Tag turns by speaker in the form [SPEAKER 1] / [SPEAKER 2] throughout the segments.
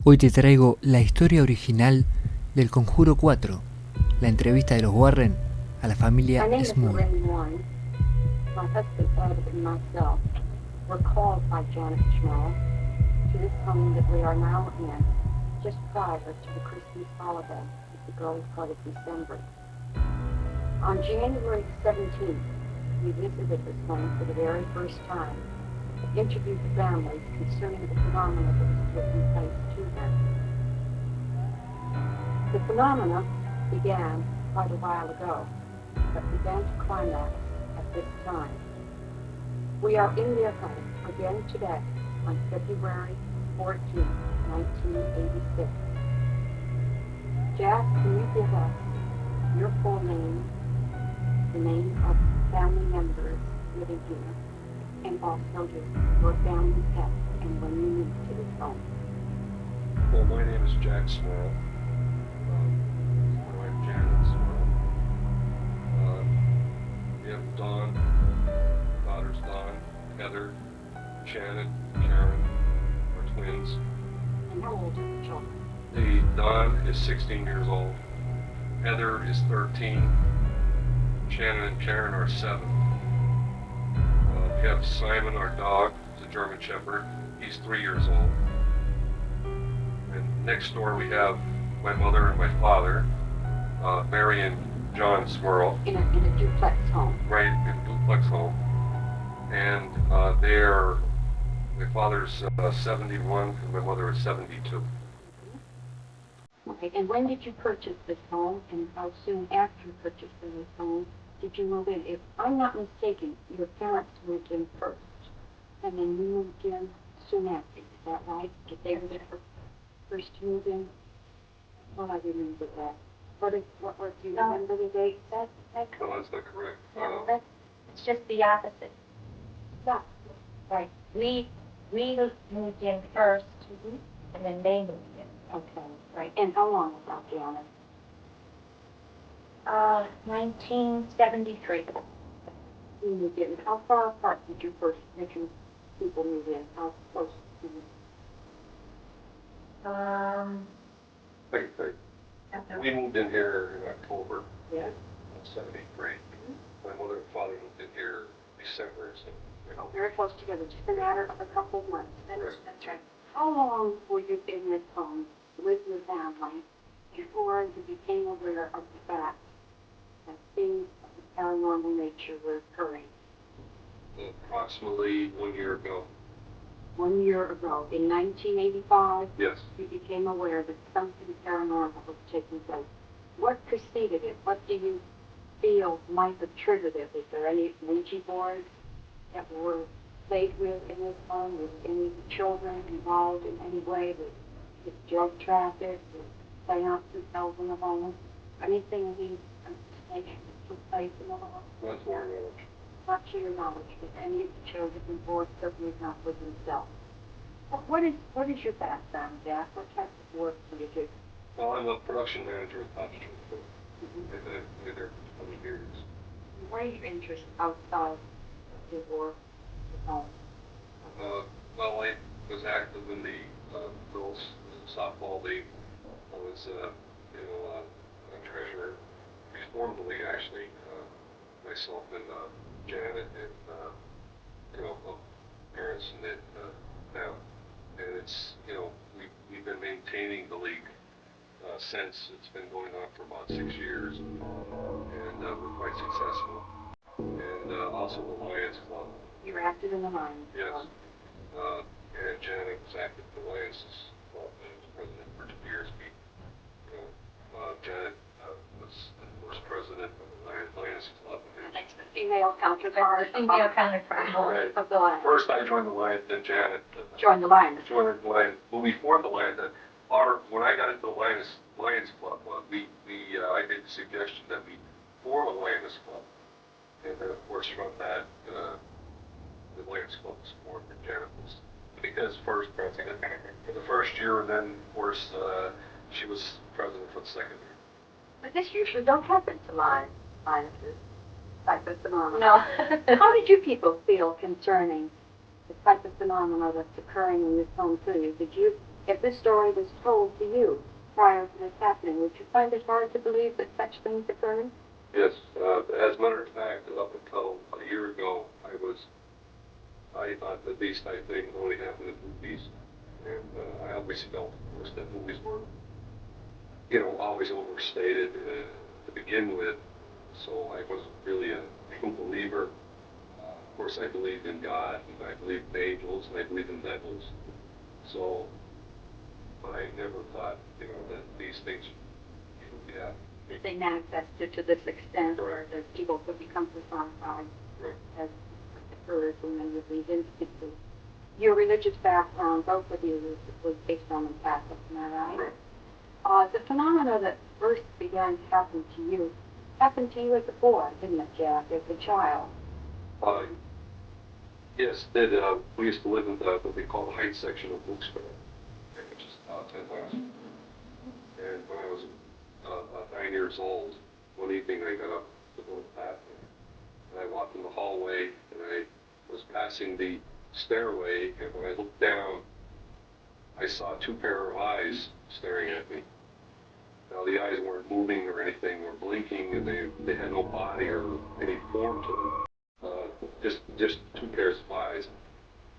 [SPEAKER 1] Hoy te traigo la historia original del Conjuro 4, la entrevista de los Warren a la familia SMURL.
[SPEAKER 2] My husband, Ed, and myself were called by Janet Schmall to this home that we are now in, just prior to the Christmas holiday, as the girls call it December. On January 17th, we visited this home for the very first time, interviewed the families concerning the phenomena that was taking place to them. The phenomena began quite a while ago, but began to climax at this time. We are in their home again today on February 14, 1986. Jack, can you give us your full name, the name of family members living here, and also your family pet and when you moved to this home?
[SPEAKER 3] Well, my name is Jack Smurl. My wife Janet Smurl. We have Dawn, daughters Dawn, Heather, Shannon, Karen, our twins.
[SPEAKER 2] And how old are the children?
[SPEAKER 3] Dawn is 16 years old. Heather is 13. Shannon and Karen are 7. We have Simon, our dog, he's a German Shepherd. He's 3 years old. And next door we have my mother and my father, Mary and John Smurl.
[SPEAKER 2] In a duplex home.
[SPEAKER 3] Right, in a duplex home. And my father's 71 and my mother is 72.
[SPEAKER 2] Okay, and when did you purchase this home, and how soon after purchasing this home did you move in? If I'm not mistaken, your parents moved in first, and then you moved in soon after. Is that right? Did they were the first to move in? Well, I remember that. Do you remember the date?
[SPEAKER 3] No, that's not correct.
[SPEAKER 4] No, it's just the opposite.
[SPEAKER 2] Yeah.
[SPEAKER 4] Right. We moved in first, and then they moved in.
[SPEAKER 2] Okay, right. And how long ago, Janet?
[SPEAKER 4] 1973.
[SPEAKER 2] You moved in. How far apart did you people move in? How close to you?
[SPEAKER 3] We moved in here in October.
[SPEAKER 2] Yeah.
[SPEAKER 3] 73. My mother and father moved in here December. So,
[SPEAKER 2] very close together, just a matter of a couple of months. That's right. How long were you in this home with your family before you became aware of the fact that things of the paranormal nature were occurring?
[SPEAKER 3] Approximately 1 year ago.
[SPEAKER 2] 1 year ago, in 1985,
[SPEAKER 3] Yes.
[SPEAKER 2] you became aware that something paranormal was taking place. What preceded it? What do you feel might have triggered it? Is there any Ouija boards that were played with in this home? Was any children involved in any way with drug traffic, with seances held in the home? Anything of these nature that took place in the home?
[SPEAKER 3] Not to our knowledge.
[SPEAKER 2] Not to your knowledge, with any of the children involved, certainly not with himself. What is your background, Jack? What type of work do you do?
[SPEAKER 3] Well, I'm a production manager at Parte. I've been there for 20 years.
[SPEAKER 2] What are your interests outside of your work at home?
[SPEAKER 3] Well, I was active in the girls' softball league. I was, a treasurer. We formed the league, actually. Myself and Janet and, parents and it now. And it's, we've been maintaining the league since. It's been going on for about 6 years. And we're quite successful. And also the Lions Club.
[SPEAKER 2] You're active in the Lions Club?
[SPEAKER 3] Yes. And Janet was active in the Lions Club and was president for 2 years. Janet was the first president of the Lions Club.
[SPEAKER 2] Female counterpart.
[SPEAKER 4] Female counterpart.
[SPEAKER 3] Right.
[SPEAKER 2] Of the Lions.
[SPEAKER 3] First I joined the Lions, then Janet.
[SPEAKER 2] Joined the Lions.
[SPEAKER 3] Joined the Lions. When we formed the Lions, when I got into the Lions Club, I made the suggestion that we form a Lions Club. And then, of course, from that, the Lions Club was formed, and Janet was first president for the first year, and then, of course, she was president for the second year.
[SPEAKER 2] But this usually don't happen to lionesses, type of phenomena.
[SPEAKER 4] No.
[SPEAKER 2] How did you people feel concerning the type of phenomena that's occurring in this home to you? Did you If this story was told to you prior to this happening, would you find it hard to believe that such things occurred?
[SPEAKER 3] Yes, as a matter of fact, up until a year ago, I thought that these type things only happened in movies. And I always felt, of course, that movies were, always overstated to begin with. So I wasn't really a true believer. Of course, I believed in God, and I believed in angels, and I believed in devils. So I never thought, that these things,
[SPEAKER 2] That they manifested to this extent, or that people could become personified, as occurs in many of these instances. Your religious background, both of you, was based on the Catholic, am I right? The phenomena that first began to happen to you happened to you as a boy, didn't it, Jack, as a child?
[SPEAKER 3] Yes, we used to live in what they call the Heights section of Wilkes-Barre, which is 10,000. And when I was 9 years old, one evening I got up to go to the bathroom, and I walked in the hallway, and I was passing the stairway, and when I looked down, I saw two pair of eyes staring at me. Now, the eyes weren't moving or anything, or blinking, and they had no body or any form to them. Just two pairs of eyes.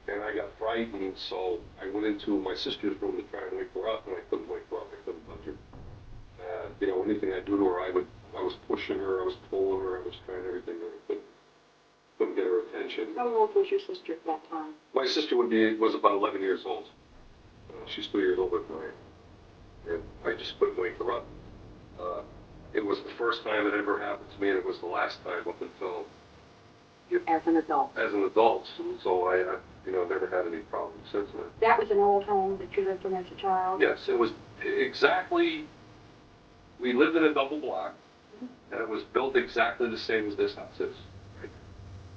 [SPEAKER 3] And I got frightened, so I went into my sister's room to try and wake her up, and I couldn't wake her up. I couldn't touch her. Anything I do to her, I was pushing her, I was pulling her, I was trying everything, and I couldn't get her attention.
[SPEAKER 2] How old was your sister at that time?
[SPEAKER 3] My sister was about 11 years old. She's 2 years older than I am. And I just couldn't wake her up. It was the first time it ever happened to me, and it was the last time up until...
[SPEAKER 2] As an adult?
[SPEAKER 3] As an adult. So I never had any problems since then.
[SPEAKER 2] That was an old home that you lived in as a child?
[SPEAKER 3] Yes, it was exactly... We lived in a double block, and it was built exactly the same as this house is.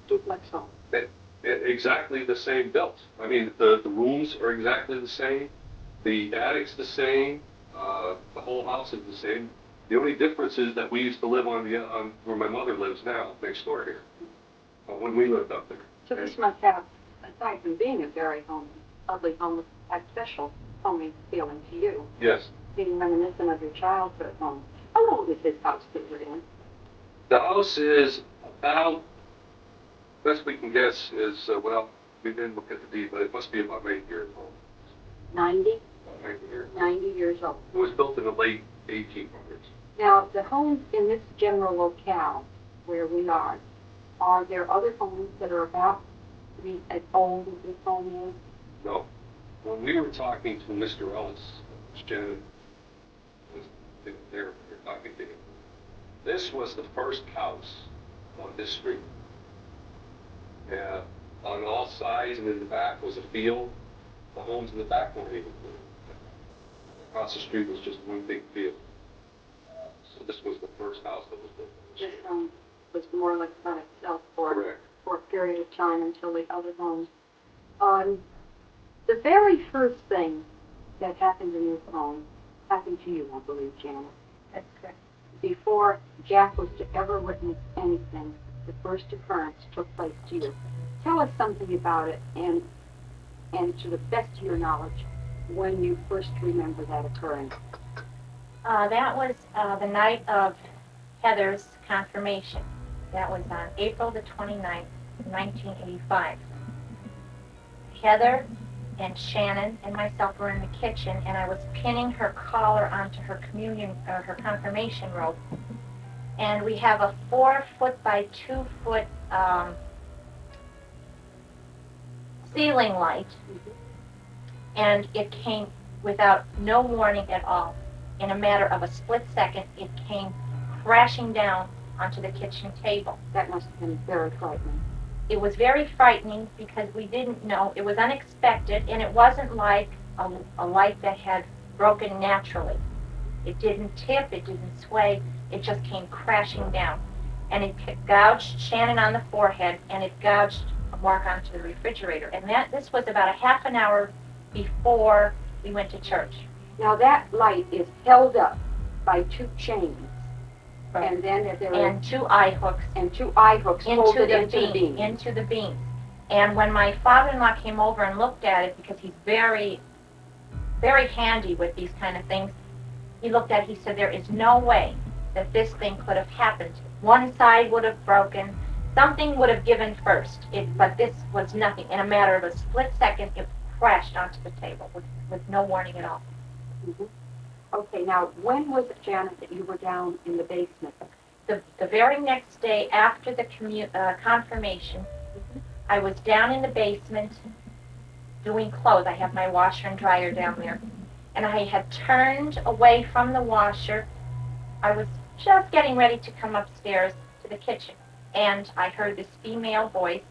[SPEAKER 2] Duplex home?
[SPEAKER 3] Exactly the same built. I mean, the rooms are exactly the same, the attic's the same, the whole house is the same. The only difference is that we used to live on where my mother lives now, next door here, when we lived up there.
[SPEAKER 2] So this must have, aside from being a very ugly home, a special homey feeling to you.
[SPEAKER 3] Yes.
[SPEAKER 2] Being reminiscent of your childhood home. How old is this house that you're in?
[SPEAKER 3] The house is about, best we can guess is, we didn't look at the deed, but it must be about 8 years old.
[SPEAKER 2] 90?
[SPEAKER 3] 90 years.
[SPEAKER 2] 90 years old.
[SPEAKER 3] It was built in the late 1800s.
[SPEAKER 2] Now, the homes in this general locale where we are there other homes that are about to be as old as this home is?
[SPEAKER 3] No. When we were talking to Mr. Ellis, Janet was there, we were talking to him. This was the first house on this street. And on all sides and in the back was a field. The homes in the back weren't even built. Across the street was just one big field. So this was the first house that was built.
[SPEAKER 2] This home was more like by itself for a period of time until the other homes. The very first thing that happened in this home happened to you, I believe, Janet.
[SPEAKER 4] That's correct.
[SPEAKER 2] Before Jack was to ever witness anything, the first occurrence took place to you. Tell us something about it, and to the best of your knowledge, when you first remember that occurring.
[SPEAKER 4] That was the night of Heather's confirmation. That was on April the 29th, 1985. Heather and Shannon and myself were in the kitchen, and I was pinning her collar onto her her confirmation robe. And we have a 4-foot by 2-foot ceiling light, and it came without no warning at all. In a matter of a split second, it came crashing down onto the kitchen table.
[SPEAKER 2] That must have been very frightening.
[SPEAKER 4] It was very frightening because we didn't know. It was unexpected, and it wasn't like a light that had broken naturally. It didn't tip, it didn't sway, it just came crashing down. And it gouged Shannon on the forehead, and it gouged Mark onto the refrigerator. And this was about a half an hour before we went to church.
[SPEAKER 2] Now that light is held up by 2 chains.
[SPEAKER 4] Right.
[SPEAKER 2] And then there
[SPEAKER 4] and 2 eye hooks.
[SPEAKER 2] And 2 eye hooks folded into the beam.
[SPEAKER 4] Into the beam. And when my father-in-law came over and looked at it, because he's very very handy with these kind of things. He looked at it, he said, there is no way that this thing could have happened. One side would have broken, something would have given first, but this was nothing. In a matter of a split second, it crashed onto the table with no warning at all.
[SPEAKER 2] Mm-hmm. Okay, now, when was it, Janet, that you were down in the basement?
[SPEAKER 4] The very next day after the confirmation, I was down in the basement doing clothes. I have my washer and dryer down there. And I had turned away from the washer. I was just getting ready to come upstairs to the kitchen. And I heard this female voice.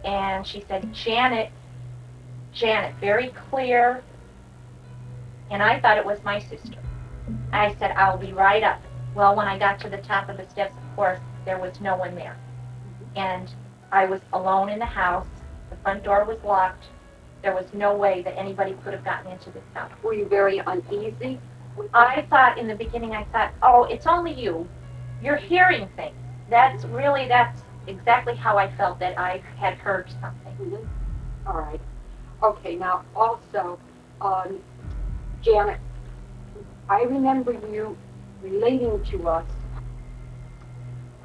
[SPEAKER 4] And she said, Janet, Janet, very clear. And I thought it was my sister. I said, I'll be right up. Well, when I got to the top of the steps, of course, there was no one there. And I was alone in the house. The front door was locked. There was no way that anybody could have gotten into this house.
[SPEAKER 2] Were you very uneasy?
[SPEAKER 4] I thought in the beginning, oh, it's only you. You're hearing things. That's exactly how I felt, that I had heard something.
[SPEAKER 2] Mm-hmm. All right. Okay, now also, Janet, I remember you relating to us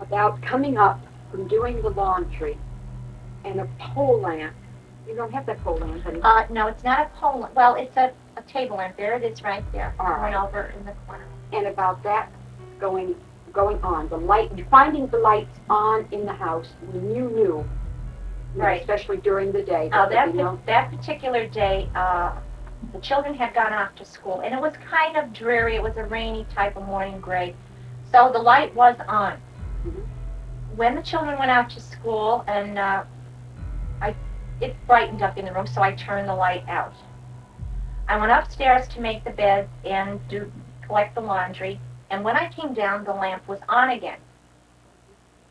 [SPEAKER 2] about coming up from doing the laundry and a pole lamp. You don't have that pole lamp anymore.
[SPEAKER 4] No, it's not a pole lamp. Well, it's a table lamp. There it is right there.
[SPEAKER 2] All right.
[SPEAKER 4] Going over in the corner.
[SPEAKER 2] And about that going on, the light, finding the lights on in the house when you knew,
[SPEAKER 4] Right.
[SPEAKER 2] Especially during the day.
[SPEAKER 4] That particular day, the children had gone off to school, and it was kind of dreary. It was a rainy type of morning gray. So the light was on.
[SPEAKER 2] Mm-hmm.
[SPEAKER 4] When the children went out to school, and it brightened up in the room, so I turned the light out. I went upstairs to make the bed and collect the laundry, and when I came down, the lamp was on again.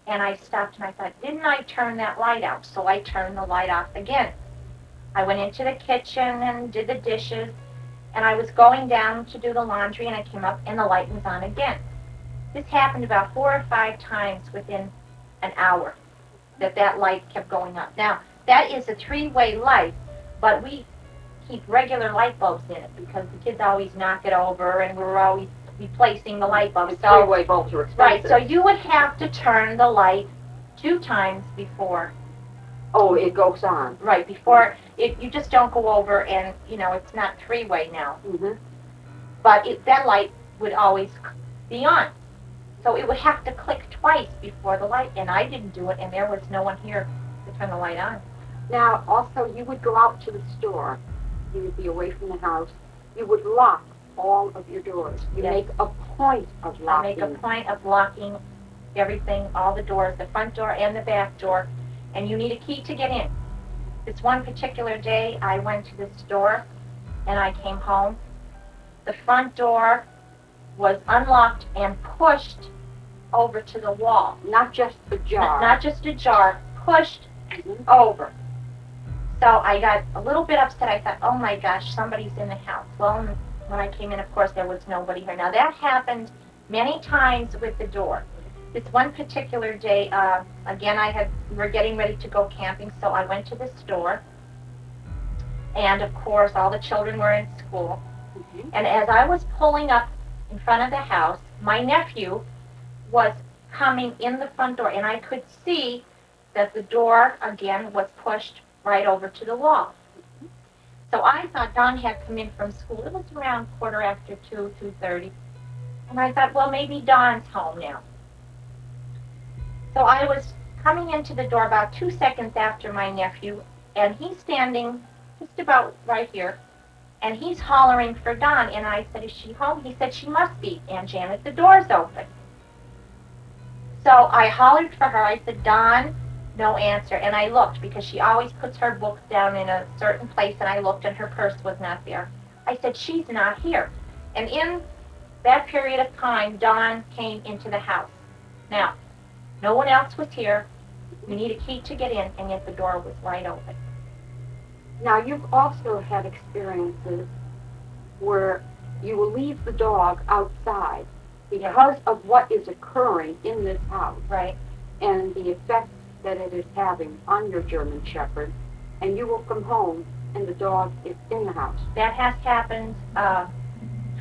[SPEAKER 4] And I stopped and I thought, didn't I turn that light out? So I turned the light off again. I went into the kitchen and did the dishes, and I was going down to do the laundry, and I came up and the light was on again. This happened about 4 or 5 times within an hour that light kept going up. Now, that is a 3-way light, but we keep regular light bulbs in it because the kids always knock it over, and we're always replacing the light bulbs.
[SPEAKER 2] The 3-way bulbs are expensive.
[SPEAKER 4] Right, so you would have to turn the light 2 times before.
[SPEAKER 2] Oh, it goes on.
[SPEAKER 4] Right, before, you just don't go over and, it's not 3-way now.
[SPEAKER 2] Mm-hmm.
[SPEAKER 4] But that light would always be on. So it would have to click twice before the light, and I didn't do it, and there was no one here to turn the light on.
[SPEAKER 2] Now, also, you would go out to the store. You would be away from the house. You would lock all of your doors. You
[SPEAKER 4] Yes.
[SPEAKER 2] make a point of locking.
[SPEAKER 4] I make a point of locking everything, all the doors, the front door and the back door, and you need a key to get in. This one particular day, I went to the store, and I came home. The front door was unlocked and pushed over to the wall.
[SPEAKER 2] Not just ajar.
[SPEAKER 4] Not just ajar, pushed
[SPEAKER 2] Mhm.
[SPEAKER 4] over. So I got a little bit upset. I thought, oh my gosh, somebody's in the house. Well, when I came in, of course, there was nobody here. Now, that happened many times with the door. This one particular day, again, we were getting ready to go camping, so I went to the store. And, of course, all the children were in school.
[SPEAKER 2] Mhm.
[SPEAKER 4] And as I was pulling up in front of the house, my nephew was coming in the front door, and I could see that the door, again, was pushed right over to the wall. So I thought Don had come in from school. It was around 2:15, 2:30. And I thought, well, maybe Don's home now. So I was coming into the door about 2 seconds after my nephew, and he's standing just about right here, and he's hollering for Don. And I said, is she home? He said, she must be, Aunt Janet, the door's open. So I hollered for her. I said, Don, no answer. And I looked, because she always puts her books down in a certain place, and I looked, and her purse was not there. I said, she's not here. And in that period of time, Don came into the house. Now, no one else was here. We need a key to get in, and yet the door was wide open.
[SPEAKER 2] Now, you've also had experiences where you will leave the dog outside because of what is occurring in this house.
[SPEAKER 4] Right.
[SPEAKER 2] And the effect that it is having on your German Shepherd, and you will come home and the dog is in the house.
[SPEAKER 4] That has happened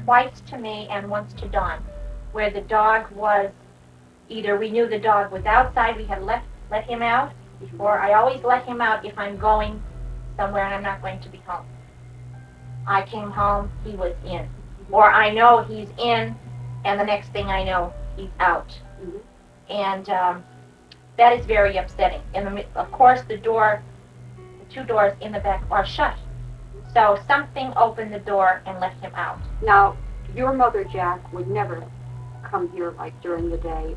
[SPEAKER 4] twice to me and once to Dawn, where the dog was, either we knew the dog was outside, we had let him out, or I always let him out if I'm going somewhere and I'm not going to be home. I came home, he was in. Or I know he's in, and the next thing I know, he's out.
[SPEAKER 2] Mhm.
[SPEAKER 4] And that is very upsetting. And of course, the two doors in the back are shut. So something opened the door and let him out.
[SPEAKER 2] Now, your mother, Jack, would never come here like during the day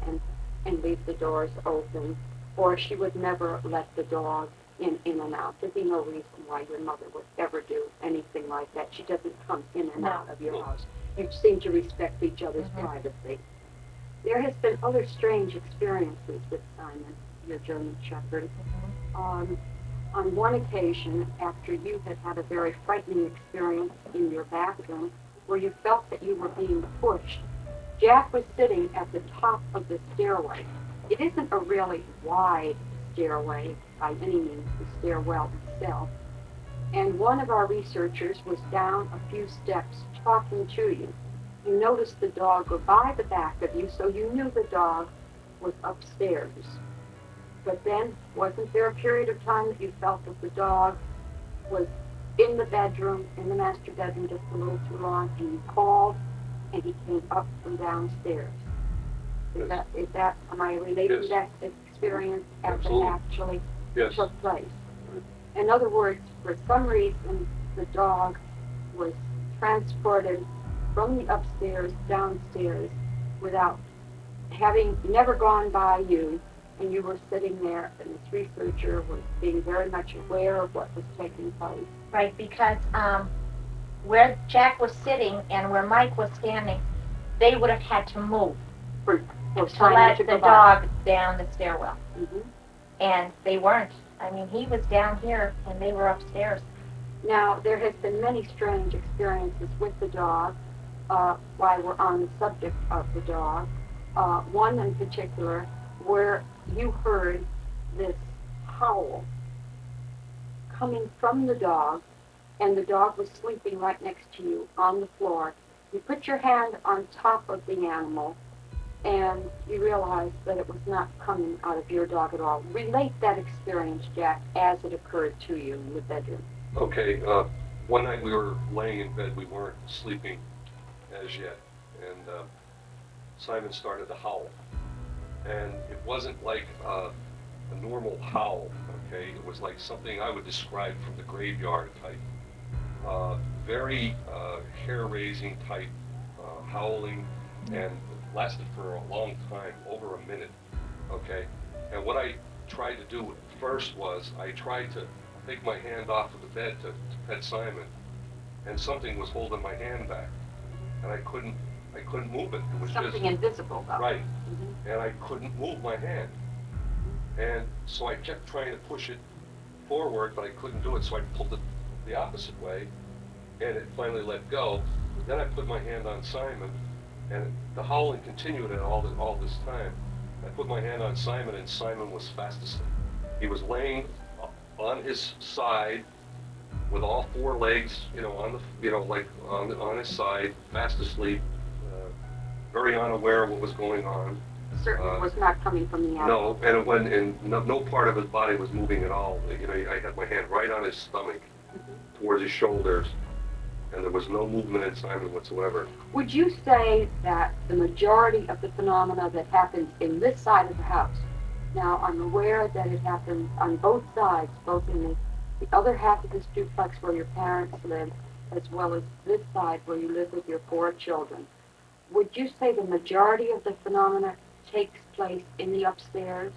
[SPEAKER 2] and leave the doors open, or she would never let the dog in and out. There'd be no reason why your mother would ever do anything like that. She doesn't come in and out of your house. You seem to respect each other's privacy. There has been other strange experiences with Simon, your German Shepherd. On one occasion, after you had had a very frightening experience in your bathroom where you felt that you were being pushed, Jack was sitting at the top of the stairway. It isn't a really wide stairway by any means, the stairwell itself. And one of our researchers was down a few steps talking to you. You noticed the dog go by the back of you, so you knew the dog was upstairs. But then, wasn't there a period of time that you felt that the dog was in the bedroom, in the master bedroom, just a little too long, and you called, and he came up from downstairs? Is that, am I relating
[SPEAKER 3] Yes.
[SPEAKER 2] that experience as it
[SPEAKER 3] Absolutely.
[SPEAKER 2] actually
[SPEAKER 3] Yes.
[SPEAKER 2] took place? In other words, for some reason, the dog was transported from the upstairs downstairs without having never gone by you, and you were sitting there, and this researcher was being very much aware of what was taking place.
[SPEAKER 4] Right, because where Jack was sitting and where Mike was standing, they would have had to move
[SPEAKER 2] For
[SPEAKER 4] to
[SPEAKER 2] Simon
[SPEAKER 4] let
[SPEAKER 2] to
[SPEAKER 4] the
[SPEAKER 2] go by.
[SPEAKER 4] dog down the stairwell.
[SPEAKER 2] Mhm.
[SPEAKER 4] And they weren't. I mean, he was down here and they were upstairs.
[SPEAKER 2] Now, there has been many strange experiences with the dog while we're on the subject of the dog. One in particular where you heard this howl coming from the dog, and the dog was sleeping right next to you on the floor. You put your hand on top of the animal, and you realized that it was not coming out of your dog at all. Relate that experience, Jack, as it occurred to you in the bedroom.
[SPEAKER 3] Okay, one night we were laying in bed, we weren't sleeping as yet, and Simon started to howl. And it wasn't like a normal howl, okay? It was like something I would describe from the graveyard type. Very hair-raising type howling, and lasted for a long time, over a minute, okay? And what I tried to do first was I tried to take my hand off of the bed to pet Simon, and something was holding my hand back, and I couldn't move it. It was
[SPEAKER 2] Something
[SPEAKER 3] just
[SPEAKER 2] invisible, though.
[SPEAKER 3] right,
[SPEAKER 2] Mhm.
[SPEAKER 3] and I couldn't move my hand, and so I kept trying to push it forward, but I couldn't do it. So I pulled it the opposite way, and it finally let go. Then I put my hand on Simon, and the howling continued at all this time. I put my hand on Simon, and Simon was fast asleep. He was laying on his side with all four legs, on the, like on his side, fast asleep, very unaware of what was going on.
[SPEAKER 2] Certainly was not coming from the animal.
[SPEAKER 3] No, and no part of his body was moving at all. I had my hand right on his stomach, towards his shoulders, and there was no movement in Simon whatsoever.
[SPEAKER 2] Would you say that the majority of the phenomena that happens in this side of the house, now I'm aware that it happens on both sides, both in the other half of this duplex where your parents live, as well as this side where you live with your 4 children. Would you say the majority of the phenomena takes place in the upstairs?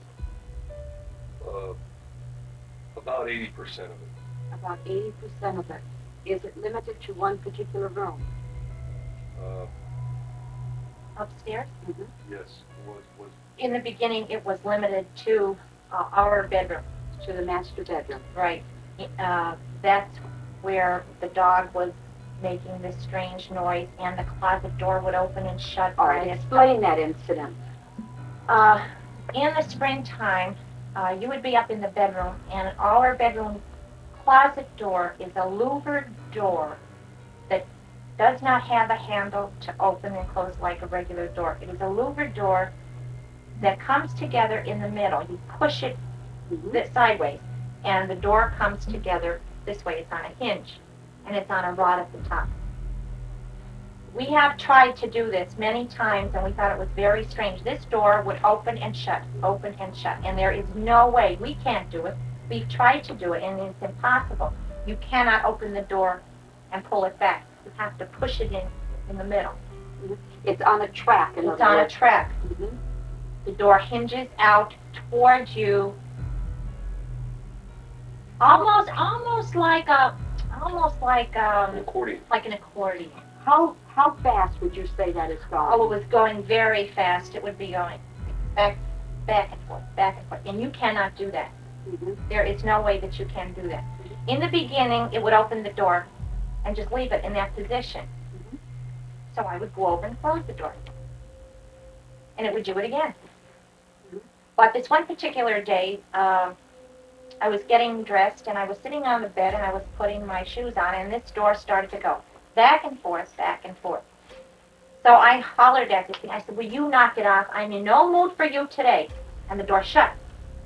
[SPEAKER 3] About 80% of it.
[SPEAKER 2] About 80% of it. Is it limited to one particular room?
[SPEAKER 4] Upstairs?
[SPEAKER 2] Mm-hmm.
[SPEAKER 3] Yes, was
[SPEAKER 4] In the beginning, it was limited to our bedroom.
[SPEAKER 2] To the master bedroom.
[SPEAKER 4] Right. That's where the dog was making this strange noise, and the closet door would open and shut.
[SPEAKER 2] All right, explain that incident.
[SPEAKER 4] In the springtime, you would be up in the bedroom, and all our bedroom closet door is a louvered door that does not have a handle to open and close like a regular door. It is a louvered door that comes together in the middle. You push it sideways, and the door comes together this way. It's on a hinge, and it's on a rod at the top. We have tried to do this many times, and we thought it was very strange. This door would open and shut, and there is no way. We can't do it. We've tried to do it, and it's impossible. You cannot open the door and pull it back. You have to push it in the middle.
[SPEAKER 2] It's on a track.
[SPEAKER 4] It's on a track. The door hinges out towards you, almost like
[SPEAKER 3] An accordion.
[SPEAKER 4] like an accordion.
[SPEAKER 2] How fast would you say that is going?
[SPEAKER 4] Oh, it was going very fast. It would be going back and forth, and you cannot do that. There is no way that you can do that. In the beginning, it would open the door and just leave it in that position. So I would go over and close the door, and it would do it again. But this one particular day, I was getting dressed, and I was sitting on the bed, and I was putting my shoes on, and this door started to go back and forth, back and forth. So I hollered at this thing. I said, will you knock it off? I'm in no mood for you today. And the door shut.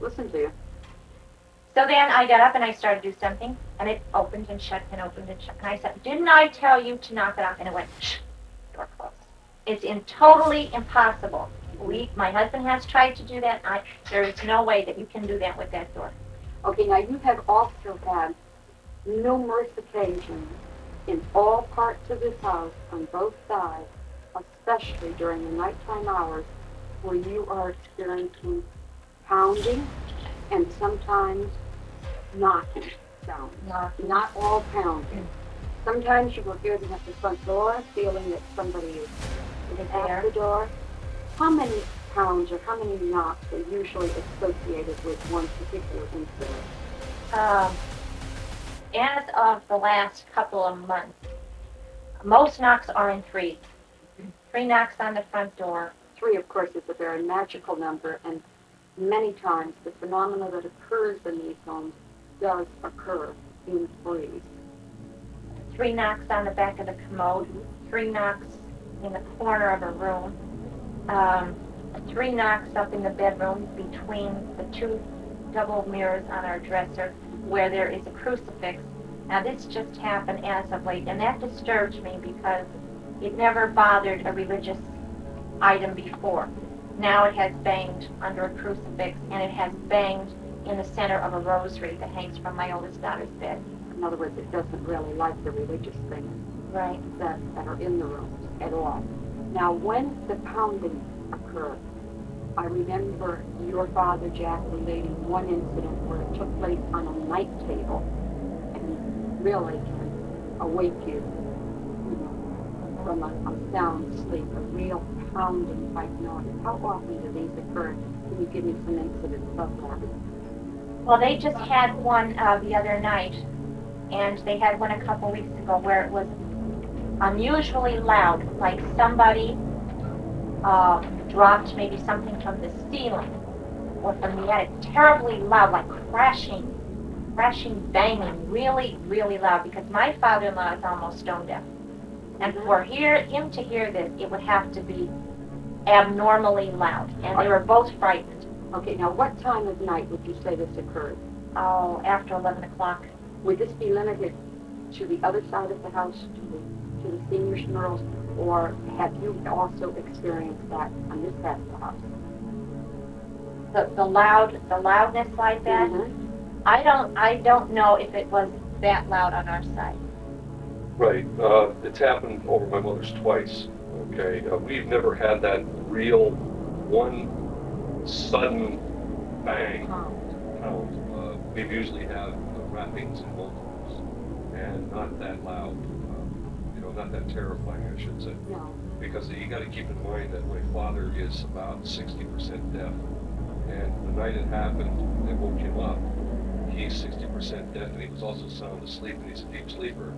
[SPEAKER 2] Listen to you.
[SPEAKER 4] So then I got up and I started to do something, and it opened and shut and opened and shut. And I said, didn't I tell you to knock it off? And it went, shh, door closed. It's totally impossible. My husband has tried to do that. There is no way that you can do that with that door.
[SPEAKER 2] Okay, now you have also had numerous occasions in all parts of this house, on both sides, especially during the nighttime hours, where you are experiencing pounding and sometimes knocking sounds. Not all pounding. Sometimes you will hear them at the front door, feeling that somebody is at the door. How many pounds or how many knocks are usually associated with one particular incident?
[SPEAKER 4] As of the last couple of months, most knocks are in threes. 3 knocks on the front door.
[SPEAKER 2] 3, of course, is a very magical number, and many times the phenomena that occurs in these homes does occur in threes.
[SPEAKER 4] 3 knocks on the back of the commode. 3 knocks in the corner of a room. 3 knocks up in the bedroom between the 2 double mirrors on our dresser, where there is a crucifix. Now this just happened as of late, and that disturbs me because it never bothered a religious item before. Now it has banged under a crucifix, and it has banged in the center of a rosary that hangs from my oldest daughter's bed.
[SPEAKER 2] In other words, it doesn't really like the religious things that are in the rooms at all. Now, when the pounding occurred, I remember your father, Jack, relating one incident where it took place on a night table and really can awake you, from a sound sleep, a real pounding type noise. How often do these occur? Can you give me some incidents of that?
[SPEAKER 4] Well, they just had one the other night, and they had one a couple weeks ago where it was unusually loud, like somebody dropped maybe something from the ceiling or from the attic. Terribly loud, like crashing, banging, really, really loud, because my father-in-law is almost stone deaf. And for him to hear this, it would have to be abnormally loud, and they were both frightened.
[SPEAKER 2] Okay, now what time of night would you say this occurred?
[SPEAKER 4] Oh, after 11 o'clock.
[SPEAKER 2] Would this be limited to the other side of the house, to the senior Smurls, or have you also experienced that on this side of the house?
[SPEAKER 4] The loudness like that? I don't know if it was that loud on our side.
[SPEAKER 3] Right. It's happened over my mother's twice. Okay. We've never had that real one sudden bang pound. We usually have wrappings and multiples, and not that loud. Not that terrifying, I should say.
[SPEAKER 2] No.
[SPEAKER 3] Because you got to keep in mind that my father is about 60% deaf, and the night it happened, I woke him up. He's 60% deaf, and he was also sound asleep, and he's a deep sleeper.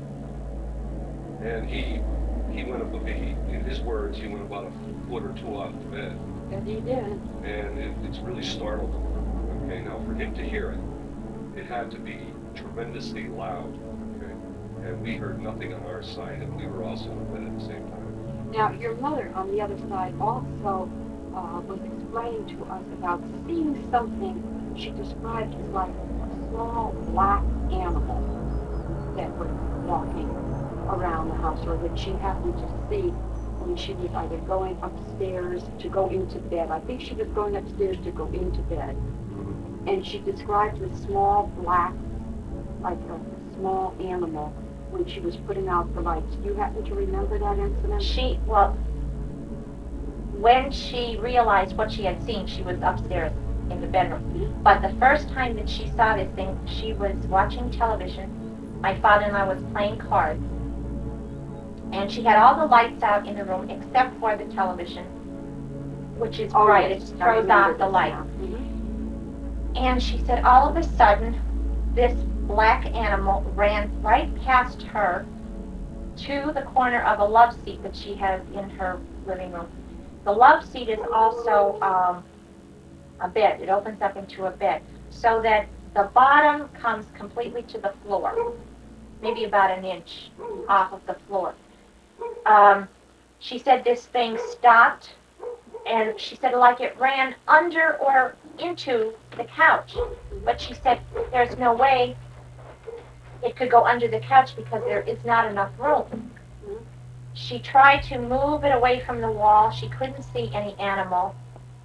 [SPEAKER 3] And he went up, in his words, he went about a foot or 2 off the bed.
[SPEAKER 2] Yes, he did.
[SPEAKER 3] And it's really startled him. Okay, now for him to hear it, it had to be tremendously loud, okay? And we heard nothing on our side, and we were also in bed at the same time.
[SPEAKER 2] Now, your mother on the other side also was explaining to us about seeing something she described as like a small black animal that was walking around the house, or that she happened to see when she was either going upstairs to go into bed. I think she was going upstairs to go into bed. And she described this small black, like a small animal, when she was putting out the lights. Do you happen to remember that incident?
[SPEAKER 4] When she realized what she had seen, she was upstairs in the bedroom. But the first time that she saw this thing, she was watching television. My father-in-law was playing cards. And she had all the lights out in the room except for the television, which is bright.
[SPEAKER 2] Yes.
[SPEAKER 4] It throws off the light. And she said all of a sudden, this black animal ran right past her to the corner of a love seat that she has in her living room. The love seat is also a bed. It opens up into a bed, so that the bottom comes completely to the floor, maybe about an inch off of the floor. She said this thing stopped, and she said like it ran under or into the couch, but she said there's no way it could go under the couch because there is not enough room. She tried to move it away from the wall. She couldn't see any animal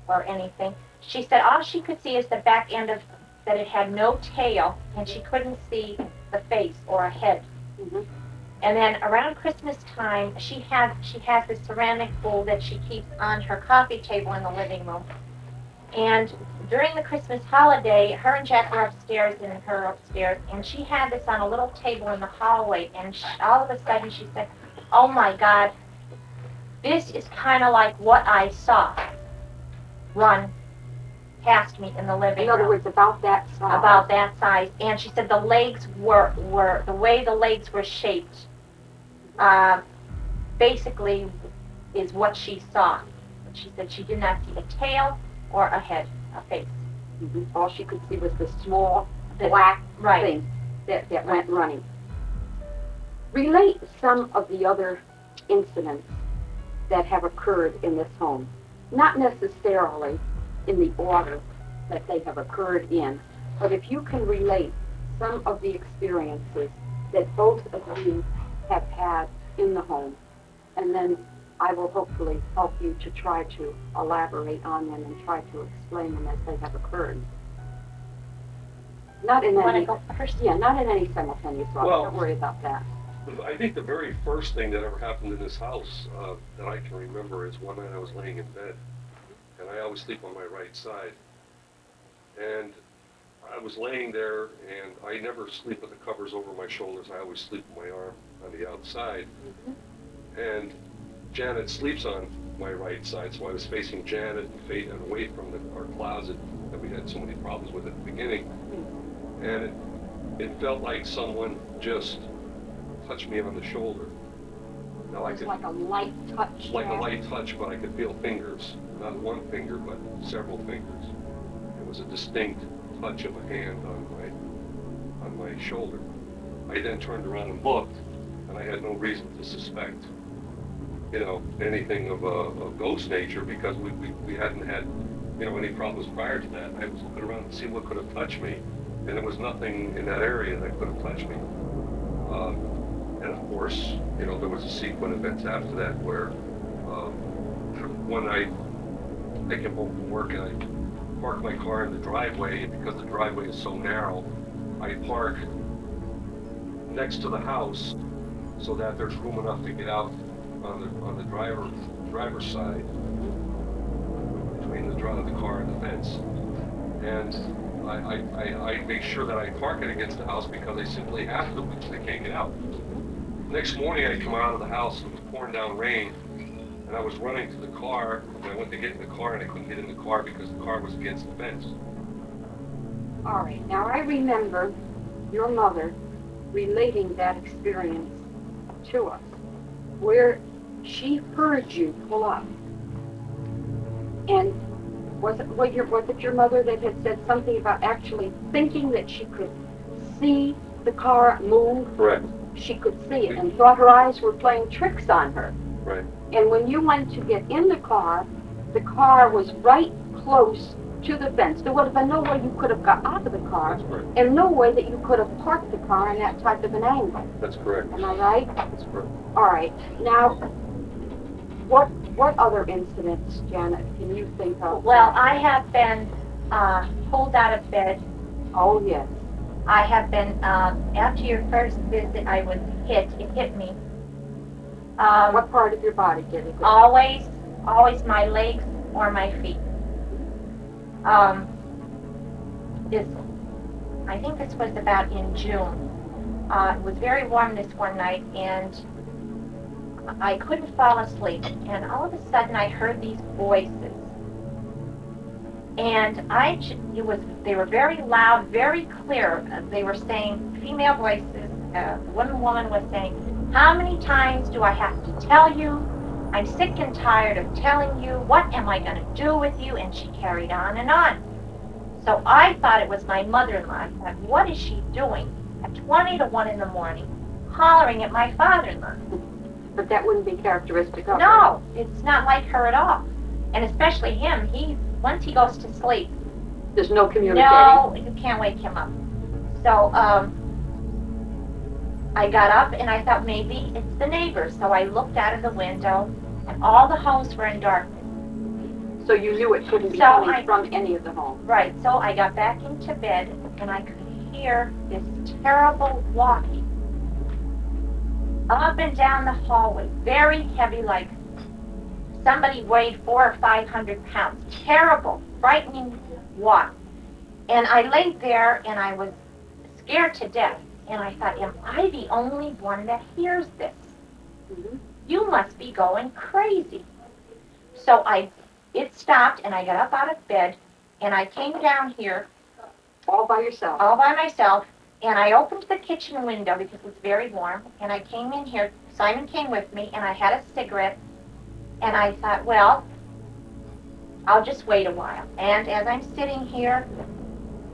[SPEAKER 4] or anything. She said all she could see is the back end of that. It had no tail, and she couldn't see the face or a head. And then around Christmas time, she has this ceramic bowl that she keeps on her coffee table in the living room. And during the Christmas holiday, her and Jack were upstairs and her upstairs, and she had this on a little table in the hallway, and all of a sudden she said, "Oh my God, this is kind of like what I saw run past me in the living room."
[SPEAKER 2] In other words, about that size.
[SPEAKER 4] About that size. And she said the legs were the way the legs were shaped, basically is what she saw. She said she did not see a tail or a head, a face.
[SPEAKER 2] All she could see was the small black
[SPEAKER 4] Right.
[SPEAKER 2] thing that went running. Relate some of the other incidents that have occurred in this home. Not necessarily in the order that they have occurred in, but if you can relate some of the experiences that both of you have had in the home, and then I will hopefully help you to try to elaborate on them and try to explain them as they have occurred. Not in any,
[SPEAKER 4] go first?
[SPEAKER 2] Yeah, not in any simultaneous order.
[SPEAKER 3] Well,
[SPEAKER 2] Don't worry about that.
[SPEAKER 3] I think the very first thing that ever happened in this house that I can remember is one night I was laying in bed, and I always sleep on my right side. And I was laying there, and I never sleep with the covers over my shoulders. I always sleep with my arm on the outside. And Janet sleeps on my right side, so I was facing Janet and away from our closet that we had so many problems with at the beginning. And it felt like someone just touched me on the shoulder. Now
[SPEAKER 2] It was like a light touch.
[SPEAKER 3] like a light touch, but I could feel fingers, not one finger, but several fingers. It was a distinct touch of a hand on my shoulder. I then turned around and looked, and I had no reason to suspect, anything of a ghost nature, because we hadn't had, any problems prior to that. I was looking around to see what could have touched me, and there was nothing in that area that could have touched me. And of course, there was a sequence of events after that where one night I came home from work and I parked my car in the driveway, and because the driveway is so narrow, I park next to the house so that there's room enough to get out on the driver's side between the car and the fence. And I make sure that I park it against the house because I simply have to, because I can't get out. Next morning I come out of the house, it was pouring down rain, and I was running to the car, and I went to get in the car, and I couldn't get in the car because the car was against the fence.
[SPEAKER 2] All right, now I remember your mother relating that experience to us, where she heard you pull up. And was it your mother that had said something about actually thinking that she could see the car move.
[SPEAKER 3] Correct.
[SPEAKER 2] She could see it and thought her eyes were playing tricks on her.
[SPEAKER 3] Right.
[SPEAKER 2] And when you went to get in the car was right close to the fence. There would have been no way you could have got out of the car,
[SPEAKER 3] That's correct.
[SPEAKER 2] and no way that you could have parked the car in that type of an angle.
[SPEAKER 3] That's correct.
[SPEAKER 2] Am I right?
[SPEAKER 3] That's correct.
[SPEAKER 2] All right. Now, what other incidents, Janet, can you think of?
[SPEAKER 4] Well, I have been pulled out of bed.
[SPEAKER 2] Oh, yes.
[SPEAKER 4] I have been, after your first visit, I was hit. It hit me.
[SPEAKER 2] What part of your body did it go?
[SPEAKER 4] Always my legs or my feet. I think this was about in June. It was very warm this one night, and I couldn't fall asleep. And all of a sudden, I heard these voices. And they were very loud, very clear. They were saying, female voices. One woman was saying, "How many times do I have to tell you? I'm sick and tired of telling you. What am I going to do with you?" And she carried on and on. So I thought it was my mother-in-law. I thought, what is she doing at 20 to 1 in the morning, hollering at my father-in-law?
[SPEAKER 2] But that wouldn't be characteristic of her.
[SPEAKER 4] No, it's not like her at all. And especially him. Once he goes to sleep,
[SPEAKER 2] There's no communicating.
[SPEAKER 4] no, you can't wake him up. So I got up and I thought maybe it's the neighbors. So I looked out of the window and all the homes were in darkness.
[SPEAKER 2] So you knew it couldn't be
[SPEAKER 4] So
[SPEAKER 2] coming from any of the homes.
[SPEAKER 4] Right, so I got back into bed and I could hear this terrible walking up and down the hallway, very heavy, like somebody weighed 400 or 500 pounds. Terrible, frightening walk. And I laid there and I was scared to death. And I thought, am I the only one that hears this?
[SPEAKER 2] Mm-hmm.
[SPEAKER 4] You must be going crazy. So it stopped and I got up out of bed and I came down here
[SPEAKER 2] All by yourself.
[SPEAKER 4] all by myself and I opened the kitchen window because it was very warm and I came in here. Simon came with me and I had a cigarette and I thought, well, I'll just wait a while. And as I'm sitting here,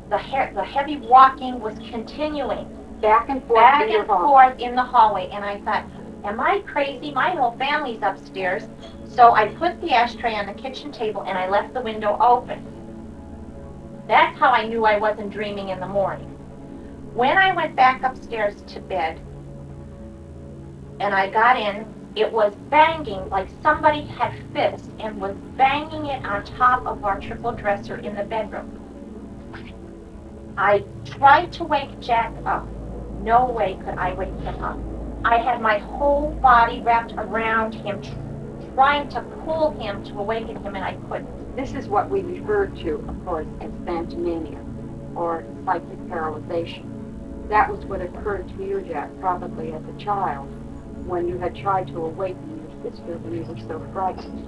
[SPEAKER 4] the heavy walking was continuing.
[SPEAKER 2] Back and forth
[SPEAKER 4] Back
[SPEAKER 2] in your
[SPEAKER 4] and
[SPEAKER 2] home.
[SPEAKER 4] forth in the hallway, and I thought, am I crazy? My whole family's upstairs. So I put the ashtray on the kitchen table and I left the window open. That's how I knew I wasn't dreaming in the morning. When I went back upstairs to bed and I got in, it was banging like somebody had fist and was banging it on top of our triple dresser in the bedroom. I tried to wake Jack up. No way could I wake him up. I had my whole body wrapped around him, trying to pull him to awaken him, and I couldn't.
[SPEAKER 2] This is what we refer to, of course, as phantomania, or psychic paralyzation. That was what occurred to you, Jack, probably as a child, when you had tried to awaken your sister when you were so frightened.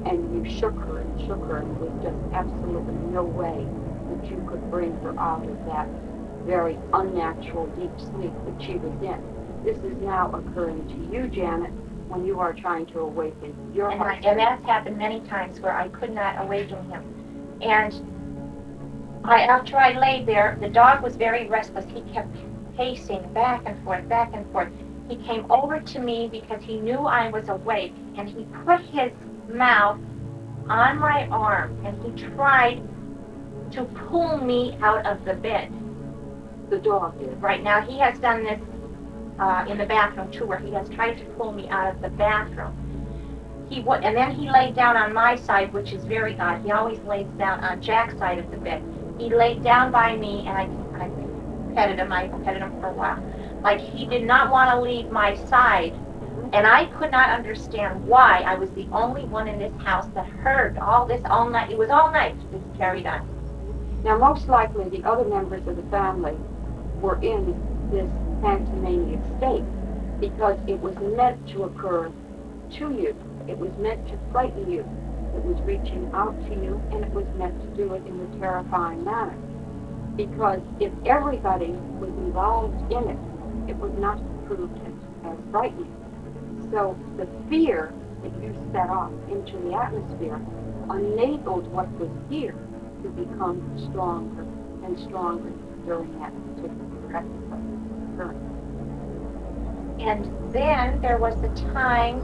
[SPEAKER 2] And you shook her, and there was just absolutely no way that you could bring her out of that very unnatural deep sleep that she was in. This is now occurring to you, Janet, when you are trying to awaken your husband.
[SPEAKER 4] And that's happened many times where I could not awaken him. And after I lay there, the dog was very restless. He kept pacing back and forth, back and forth. He came over to me because he knew I was awake, and he put his mouth on my arm, and he tried to pull me out of the bed.
[SPEAKER 2] The dog did.
[SPEAKER 4] Right now, he has done this in the bathroom too, where he has tried to pull me out of the bathroom. And then he laid down on my side, which is very odd. He always lays down on Jack's side of the bed. He laid down by me, and I petted him. I petted him for a while. Like he did not want to leave my side, and I could not understand why. I was the only one in this house that heard all this all night. It was all night this carried on.
[SPEAKER 2] Now, most likely, the other members of the family were in this phantomaniac state because it was meant to occur to you. It was meant to frighten you. It was reaching out to you, and it was meant to do it in a terrifying manner. Because if everybody was involved in it, it would not have proved as frightening. So the fear that you set off into the atmosphere enabled what was here to become stronger and stronger during that particular
[SPEAKER 4] practically.
[SPEAKER 2] Right.
[SPEAKER 4] And then there was the time,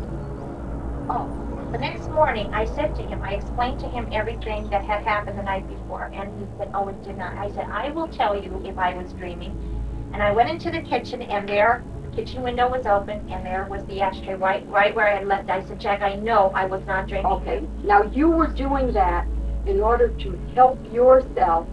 [SPEAKER 4] the next morning I said to him, I explained to him everything that had happened the night before, and he said, oh, it did not. I said, I will tell you if I was dreaming. And I went into the kitchen, and there, the kitchen window was open, and there was the ashtray right where I had left. I said, Jack, I know I was not dreaming.
[SPEAKER 2] Okay, now you were doing that in order to help yourself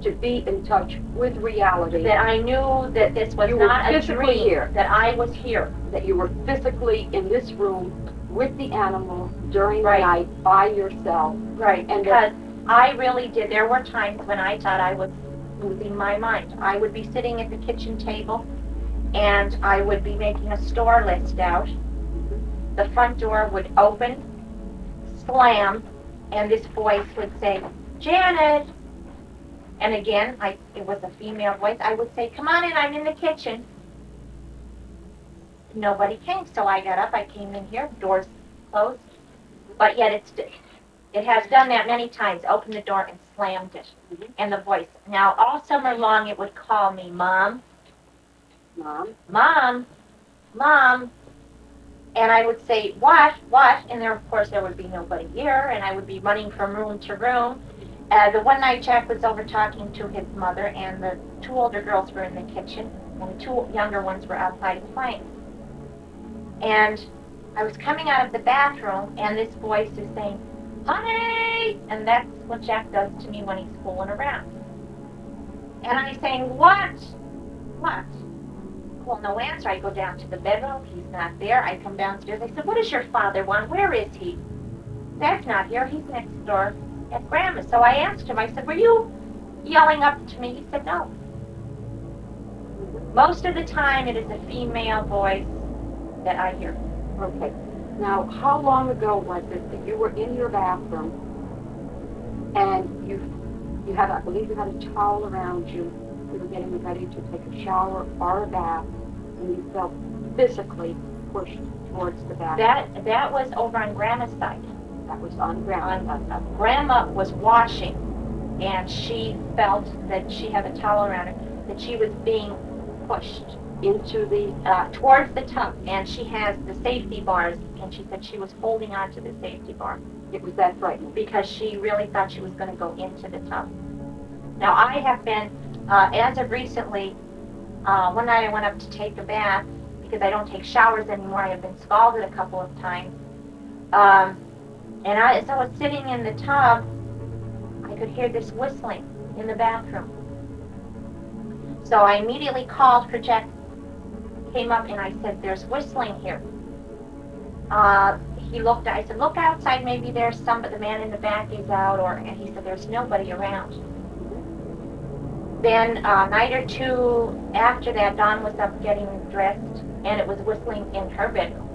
[SPEAKER 2] to be in touch with reality.
[SPEAKER 4] That I knew that this was
[SPEAKER 2] You were
[SPEAKER 4] not a
[SPEAKER 2] physically
[SPEAKER 4] dream,
[SPEAKER 2] here.
[SPEAKER 4] that I was here.
[SPEAKER 2] That you were physically in this room with the animal during the
[SPEAKER 4] Right.
[SPEAKER 2] night by yourself.
[SPEAKER 4] Right,
[SPEAKER 2] And
[SPEAKER 4] because I really did. There were times when I thought I was losing my mind. I would be sitting at the kitchen table, and I would be making a store list out. The front door would open, slam, and this voice would say, Janet! And again, it was a female voice. I would say, come on in, I'm in the kitchen. Nobody came, so I got up, I came in here, doors closed. But yet it has done that many times, opened the door and slammed it. And the voice. Now, all summer long, it would call me, Mom,
[SPEAKER 2] Mom,
[SPEAKER 4] Mom, Mom. And I would say, what? And there, of course, there would be nobody here, and I would be running from room to room. The one night Jack was over talking to his mother, and the two older girls were in the kitchen, and the two younger ones were outside playing. And I was coming out of the bathroom, and this voice is saying, honey! And that's what Jack does to me when he's fooling around. And I'm saying, what? What? Well, no answer. I go down to the bedroom. He's not there. I come downstairs. I said, what does your father want? Where is he? Dad's not here. He's next door at Grandma's. So I asked him, I said, were you yelling up to me? He said, no. Most of the time, it is a female voice that I hear.
[SPEAKER 2] okay. Now, how long ago was it that you were in your bathroom and you had, I believe you had a towel around you, you were getting ready to take a shower or a bath, and you felt physically pushed towards the bathroom?
[SPEAKER 4] That was over on Grandma's side.
[SPEAKER 2] That was on ground.
[SPEAKER 4] Grandma was washing, and she felt that she had a towel around her, that she was being pushed
[SPEAKER 2] Into the,
[SPEAKER 4] towards the tub, and she has the safety bars, and she said she was holding on to the safety bar
[SPEAKER 2] it was that frightening.
[SPEAKER 4] because she really thought she was going to go into the tub. Now, I have been, as of recently, one night I went up to take a bath because I don't take showers anymore. I have been scalded a couple of times. And as I was sitting in the tub, I could hear this whistling in the bathroom. So I immediately called for Jack, came up, and I said, there's whistling here. He looked, I said, look outside, maybe there's somebody, the man in the back is out, and he said, there's nobody around. Then a night or two after that, Dawn was up getting dressed, and it was whistling in her bedroom.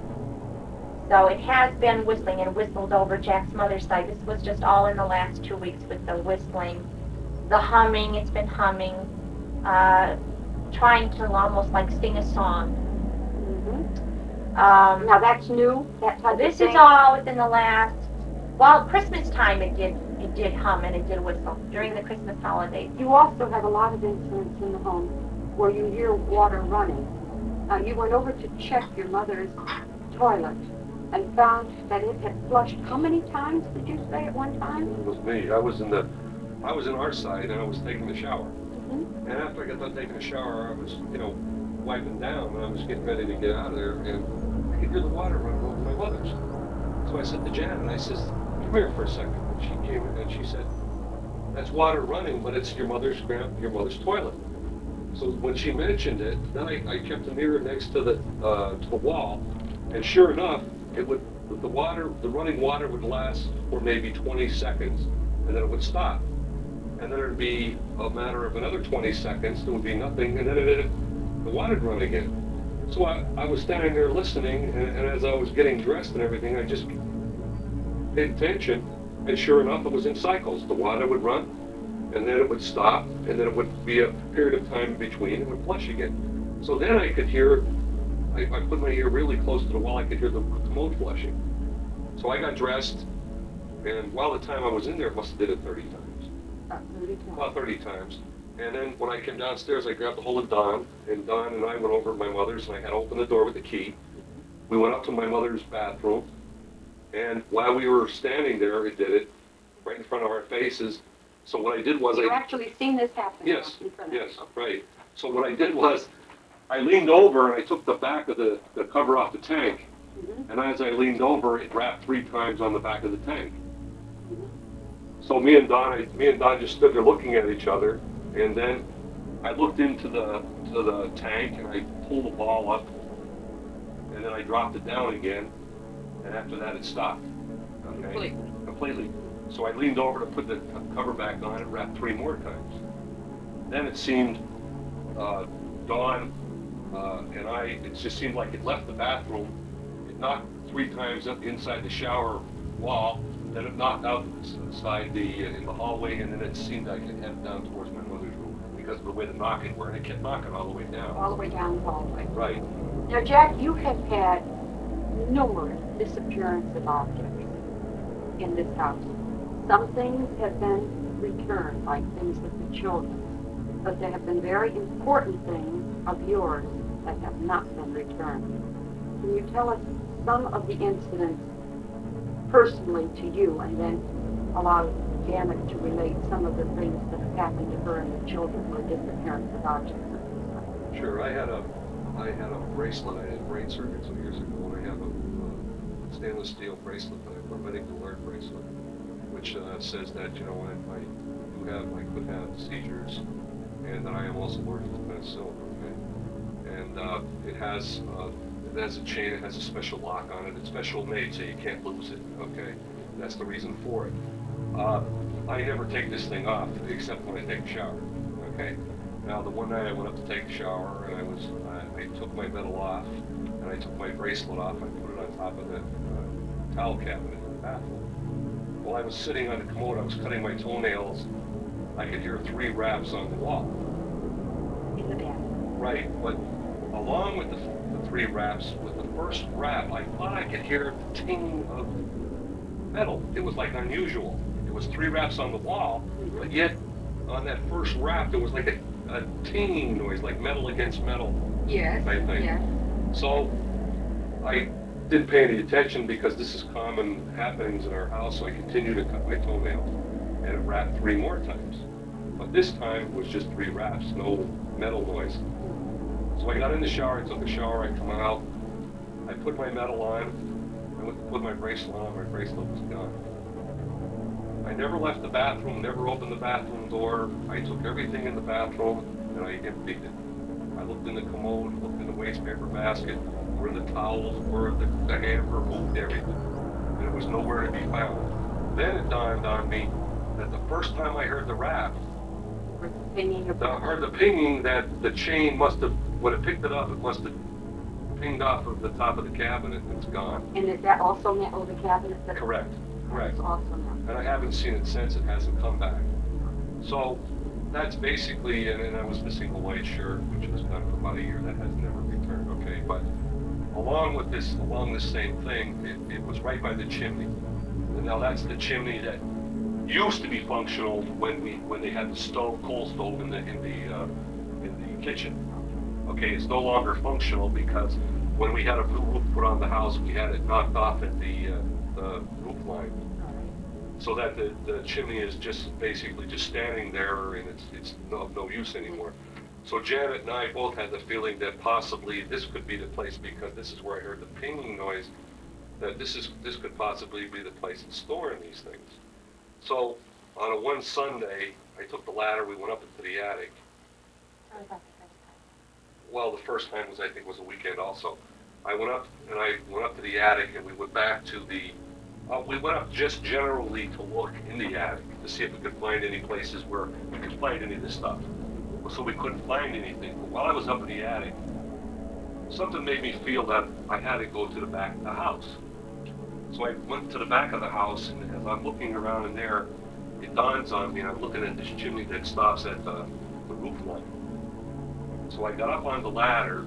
[SPEAKER 4] So it has been whistling, and whistled over Jack's mother's side. This was just all in the last 2 weeks with the whistling. The humming, it's been humming, trying to almost like sing a song.
[SPEAKER 2] Now that's new, that type of
[SPEAKER 4] This
[SPEAKER 2] thing?
[SPEAKER 4] is all within the last, well, Christmas time it did hum and it did whistle during the Christmas holidays.
[SPEAKER 2] You also have a lot of incidents in the home where you hear water running. You went over to check your mother's toilet and found that it had flushed. How many times did you say at one time?
[SPEAKER 3] It was me. I was in our side, and I was taking the shower. And after I got done taking a shower, I was, wiping down, and I was getting ready to get out of there, and I could hear the water running over my mother's. So I said to Janet, I says, come here for a second. And she came in and she said, that's water running, but it's your mother's toilet. So when she mentioned it, then I kept the mirror next to the wall, and sure enough, the running water would last for maybe 20 seconds, and then it would stop. And then it would be a matter of another 20 seconds, there would be nothing, and then the water would run again. So I was standing there listening, and as I was getting dressed and everything, I just paid attention, and sure enough, it was in cycles. The water would run, and then it would stop, and then it would be a period of time in between, and it would flush again. So then I could hear, I put my ear really close to the wall, I could hear the commode flushing. So I got dressed, and while the time I was in there, I must have did it 30 times.
[SPEAKER 2] About 30 times.
[SPEAKER 3] About 30 times. And then when I came downstairs, I grabbed a hold of Don, and Don and I went over to my mother's, and I had to open the door with the key. We went up to my mother's bathroom, and while we were standing there, it did it right in front of our faces. So what I did was
[SPEAKER 2] You actually seen this happen?
[SPEAKER 3] Yes,
[SPEAKER 2] in front of you.
[SPEAKER 3] yes, right. So what I did was, I leaned over and I took the back of the cover off the tank, and as I leaned over, it wrapped 3 times on the back of the tank. So me and Don just stood there looking at each other, and then I looked into the tank and I pulled the ball up, and then I dropped it down again, and after that it stopped. Okay? Completely. So I leaned over to put the cover back on and wrapped 3 more times. Then it seemed, Dawn and I, it just seemed like it left the bathroom. It knocked 3 times up inside the shower wall, then it knocked out inside in the hallway, and then it seemed like it headed down towards my mother's room because of the way the knocking were, and it kept knocking all the way down.
[SPEAKER 2] All the way down the hallway.
[SPEAKER 3] Right.
[SPEAKER 2] Now, Jack, you have had numerous disappearance of objects in this house. Some things have been returned, like things with the children, but there have been very important things of yours that have not been returned. Can you tell us some of the incidents personally to you, and then allow Janet to relate some of the things that have happened to her and the children who are disappearance of objects?
[SPEAKER 3] Sure. I had a bracelet. I had brain surgery 2 years ago, and I have a stainless steel bracelet, a prophetic alert bracelet, which says that, you know, I could have seizures, and that I am also allergic to penicillin. Okay? And it has a chain. It has a special lock on it. It's special made so you can't lose it. Okay, that's the reason for it. I never take this thing off except when I take a shower. Okay. Now the one night I went up to take a shower, and I took my medal off, and I took my bracelet off. I put it on top of the towel cabinet in the bathroom. While I was sitting on the commode, I was cutting my toenails. I could hear 3 raps on the wall.
[SPEAKER 2] In the bathroom.
[SPEAKER 3] Right, but along with the 3 raps, with the first rap, I thought I could hear the ting of metal. It was like unusual. It was 3 raps on the wall, but yet on that first rap, there was like a tinging noise, like metal against metal.
[SPEAKER 2] Yes.
[SPEAKER 3] Type thing.
[SPEAKER 2] Yes.
[SPEAKER 3] So I didn't pay any attention because this is common happenings in our house, so I continued to cut my toenails, and it rapped 3 more times. But this time it was just 3 raps, no metal noise. So I got in the shower, I took a shower, I come out, I put my medal on, I went to put my bracelet on, my bracelet was gone. I never left the bathroom, never opened the bathroom door. I took everything in the bathroom and I emptied it. I looked in the commode, looked in the waste paper basket, where the towels were, the hamper, moved everything. And it was nowhere to be found. Then it dawned on me that the first time I heard the rap, I heard the pinging, that the chain must have, when it picked it up, it must have pinged off of the top of the cabinet and it's gone.
[SPEAKER 2] And is that also metal, the cabinet?
[SPEAKER 3] Correct. Correct.
[SPEAKER 2] That's also metal.
[SPEAKER 3] And I haven't seen it since. It hasn't come back. So that's basically, and I was missing a white shirt, which was done for about a year. That has never returned. Okay, but along this same thing, it was right by the chimney. And now that's the chimney that used to be functional when they had the coal stove in the kitchen. Okay, it's no longer functional because when we had a new roof put on the house, we had it knocked off at the roof line, so that the chimney is just basically just standing there, and it's of no use anymore. So Janet and I both had the feeling that possibly this could be the place, because this is where I heard the pinging noise, that this could possibly be the place in storing these things. So on one Sunday, I took the ladder, we went up into the attic. Well, the first time was, I think, was a weekend also. I went up to the attic, and we went back to we went up just generally to look in the attic to see if we could find any places where we could find any of this stuff. So we couldn't find anything. But while I was up in the attic, something made me feel that I had to go to the back of the house. So I went to the back of the house, and as I'm looking around in there, it dawns on me, and I'm looking at this chimney that stops at the roof line. So I got up on the ladder,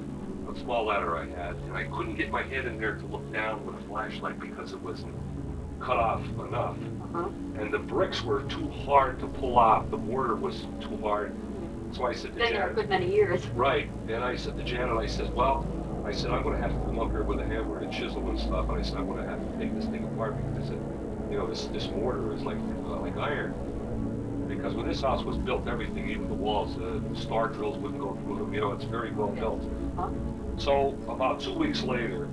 [SPEAKER 3] a small ladder I had, and I couldn't get my head in there to look down with a flashlight because it wasn't cut off enough. And the bricks were too hard to pull off. The mortar was too hard. So I said to
[SPEAKER 2] Been there a
[SPEAKER 3] Janet,
[SPEAKER 2] good many years.
[SPEAKER 3] right, and I said to Janet, I said, well, I said, I'm gonna have to come up here with a hammer and a chisel and stuff, and I said, I'm gonna have to take this thing apart, because I said, you know, this mortar is like iron. Because when this house was built, everything, even the walls, star drills wouldn't go through them, you know, it's very well built.
[SPEAKER 2] Huh?
[SPEAKER 3] So about 2 weeks later,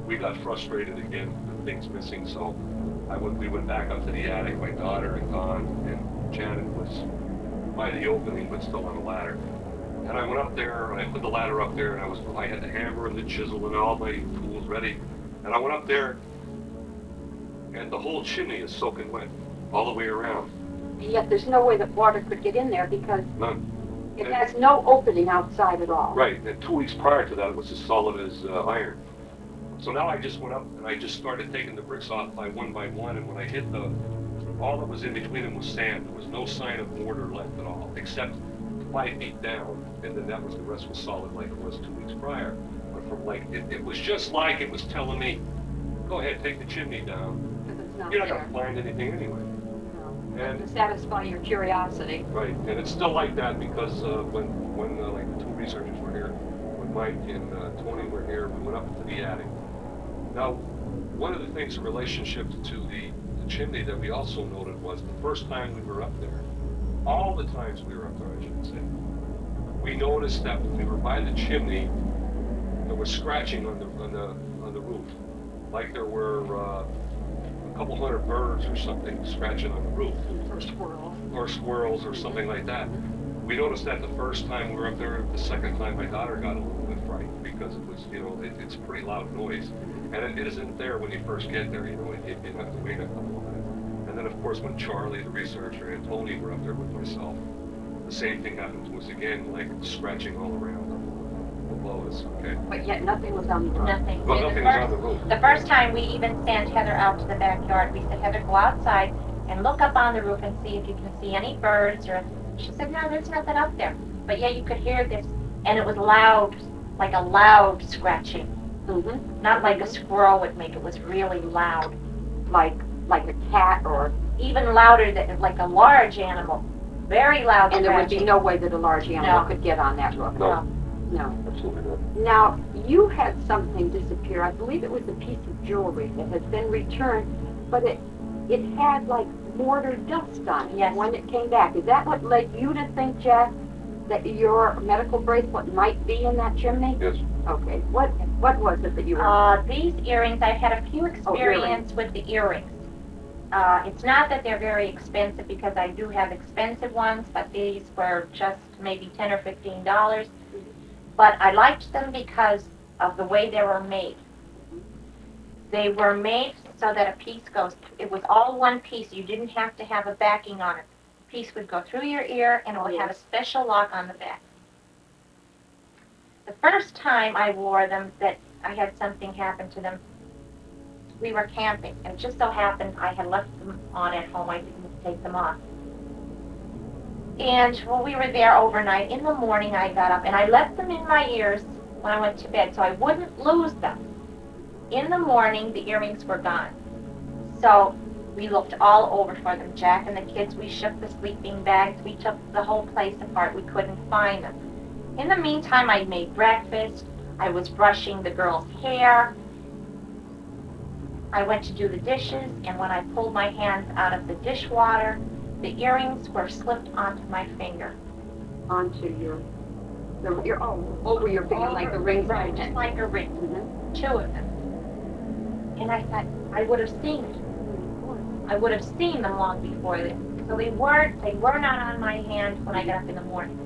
[SPEAKER 3] we got frustrated again with things missing, so we went back up to the attic. My daughter had gone, and Janet was by the opening, but still on the ladder. And I went up there, and I put the ladder up there, and I had the hammer and the chisel and all my tools ready. And I went up there, and the whole chimney is soaking wet, all the way around.
[SPEAKER 2] Yet there's no way that water could get in there because
[SPEAKER 3] None.
[SPEAKER 2] it has no opening outside at all.
[SPEAKER 3] Right, and 2 weeks prior to that, it was as solid as iron. So now I just went up and I just started taking the bricks off by one, and when I hit all that was in between them was sand. There was no sign of mortar left at all, except 5 feet down, and then the rest was solid like it was 2 weeks prior. But from it was just like it was telling me, go ahead, take the chimney down.
[SPEAKER 2] Because it's not
[SPEAKER 3] You're not
[SPEAKER 2] there.
[SPEAKER 3] gonna find anything anyway.
[SPEAKER 2] No.
[SPEAKER 3] And
[SPEAKER 2] To satisfy your curiosity.
[SPEAKER 3] right, and it's still like that because when like the two researchers were here, when Mike and Tony were here, we went up to the attic. Now, one of the things in relationship to the chimney that we also noted was the first time we were up there, all the times we were up there, I should say, we noticed that when we were by the chimney, there was scratching on the roof, like there were a couple hundred birds or something scratching on the roof. Or squirrels or something like that. We noticed that the first time we were up there. The second time my daughter got a little bit frightened because it was, you know, it's a pretty loud noise. And it isn't there when you first get there, you know, you have to wait a couple of minutes. And then of course when Charlie, the researcher, and Tony were up there with myself, the same thing happened to us again, like scratching all around below us, okay?
[SPEAKER 2] But yet nothing was on the roof.
[SPEAKER 4] Nothing.
[SPEAKER 3] Well,
[SPEAKER 4] The
[SPEAKER 3] nothing was
[SPEAKER 4] first-
[SPEAKER 3] on the roof.
[SPEAKER 4] The first time we even sent Heather out to the backyard, we said, Heather, go outside and look up on the roof and see if you can see any birds or, she said, no, there's nothing up there. But yeah, you could hear this, and it was loud, like a loud scratching.
[SPEAKER 2] Mm-hmm.
[SPEAKER 4] Not like a squirrel would make, it was really loud.
[SPEAKER 2] Like a cat or...
[SPEAKER 4] Even louder than, like a large animal. Very loud
[SPEAKER 2] And there would be
[SPEAKER 4] scratching.
[SPEAKER 2] no way that a large animal
[SPEAKER 4] No.
[SPEAKER 2] could get on that roof.
[SPEAKER 3] No.
[SPEAKER 2] No.
[SPEAKER 3] Absolutely not.
[SPEAKER 2] Now, you had something disappear. I believe it was a piece of jewelry that had been returned, but it had like mortar dust on it
[SPEAKER 4] Yes.
[SPEAKER 2] when it came back. Is that what led you to think, Jack, that your medical bracelet might be in that chimney?
[SPEAKER 3] Yes.
[SPEAKER 2] Okay. What was it that you were...
[SPEAKER 4] These earrings, I've had a few experience with the earrings. It's not that they're very expensive because I do have expensive ones, but these were just maybe $10 or $15. But I liked them because of the way they were made. They were made so that a piece goes, it was all one piece. You didn't have to have a backing on it. The piece would go through your ear and it would have a special lock on the back. The first time I wore them, that I had something happen to them, we were camping, and it just so happened I had left them on at home. I didn't take them off. And well, we were there overnight. In the morning, I got up, and I left them in my ears when I went to bed, so I wouldn't lose them. In the morning, the earrings were gone. So we looked all over for them. Jack and the kids, we shook the sleeping bags. We took the whole place apart. We couldn't find them. In the meantime, I made breakfast. I was brushing the girls' hair. I went to do the dishes, and when I pulled my hands out of the dishwater, the earrings were slipped onto my finger.
[SPEAKER 2] Onto your over your finger, like the rings.
[SPEAKER 4] Right, just like a ring.
[SPEAKER 2] Mhm.
[SPEAKER 4] 2 of them. And I thought, I would have seen it. I would have seen them long before this. So they were not on my hand when I got up in the morning.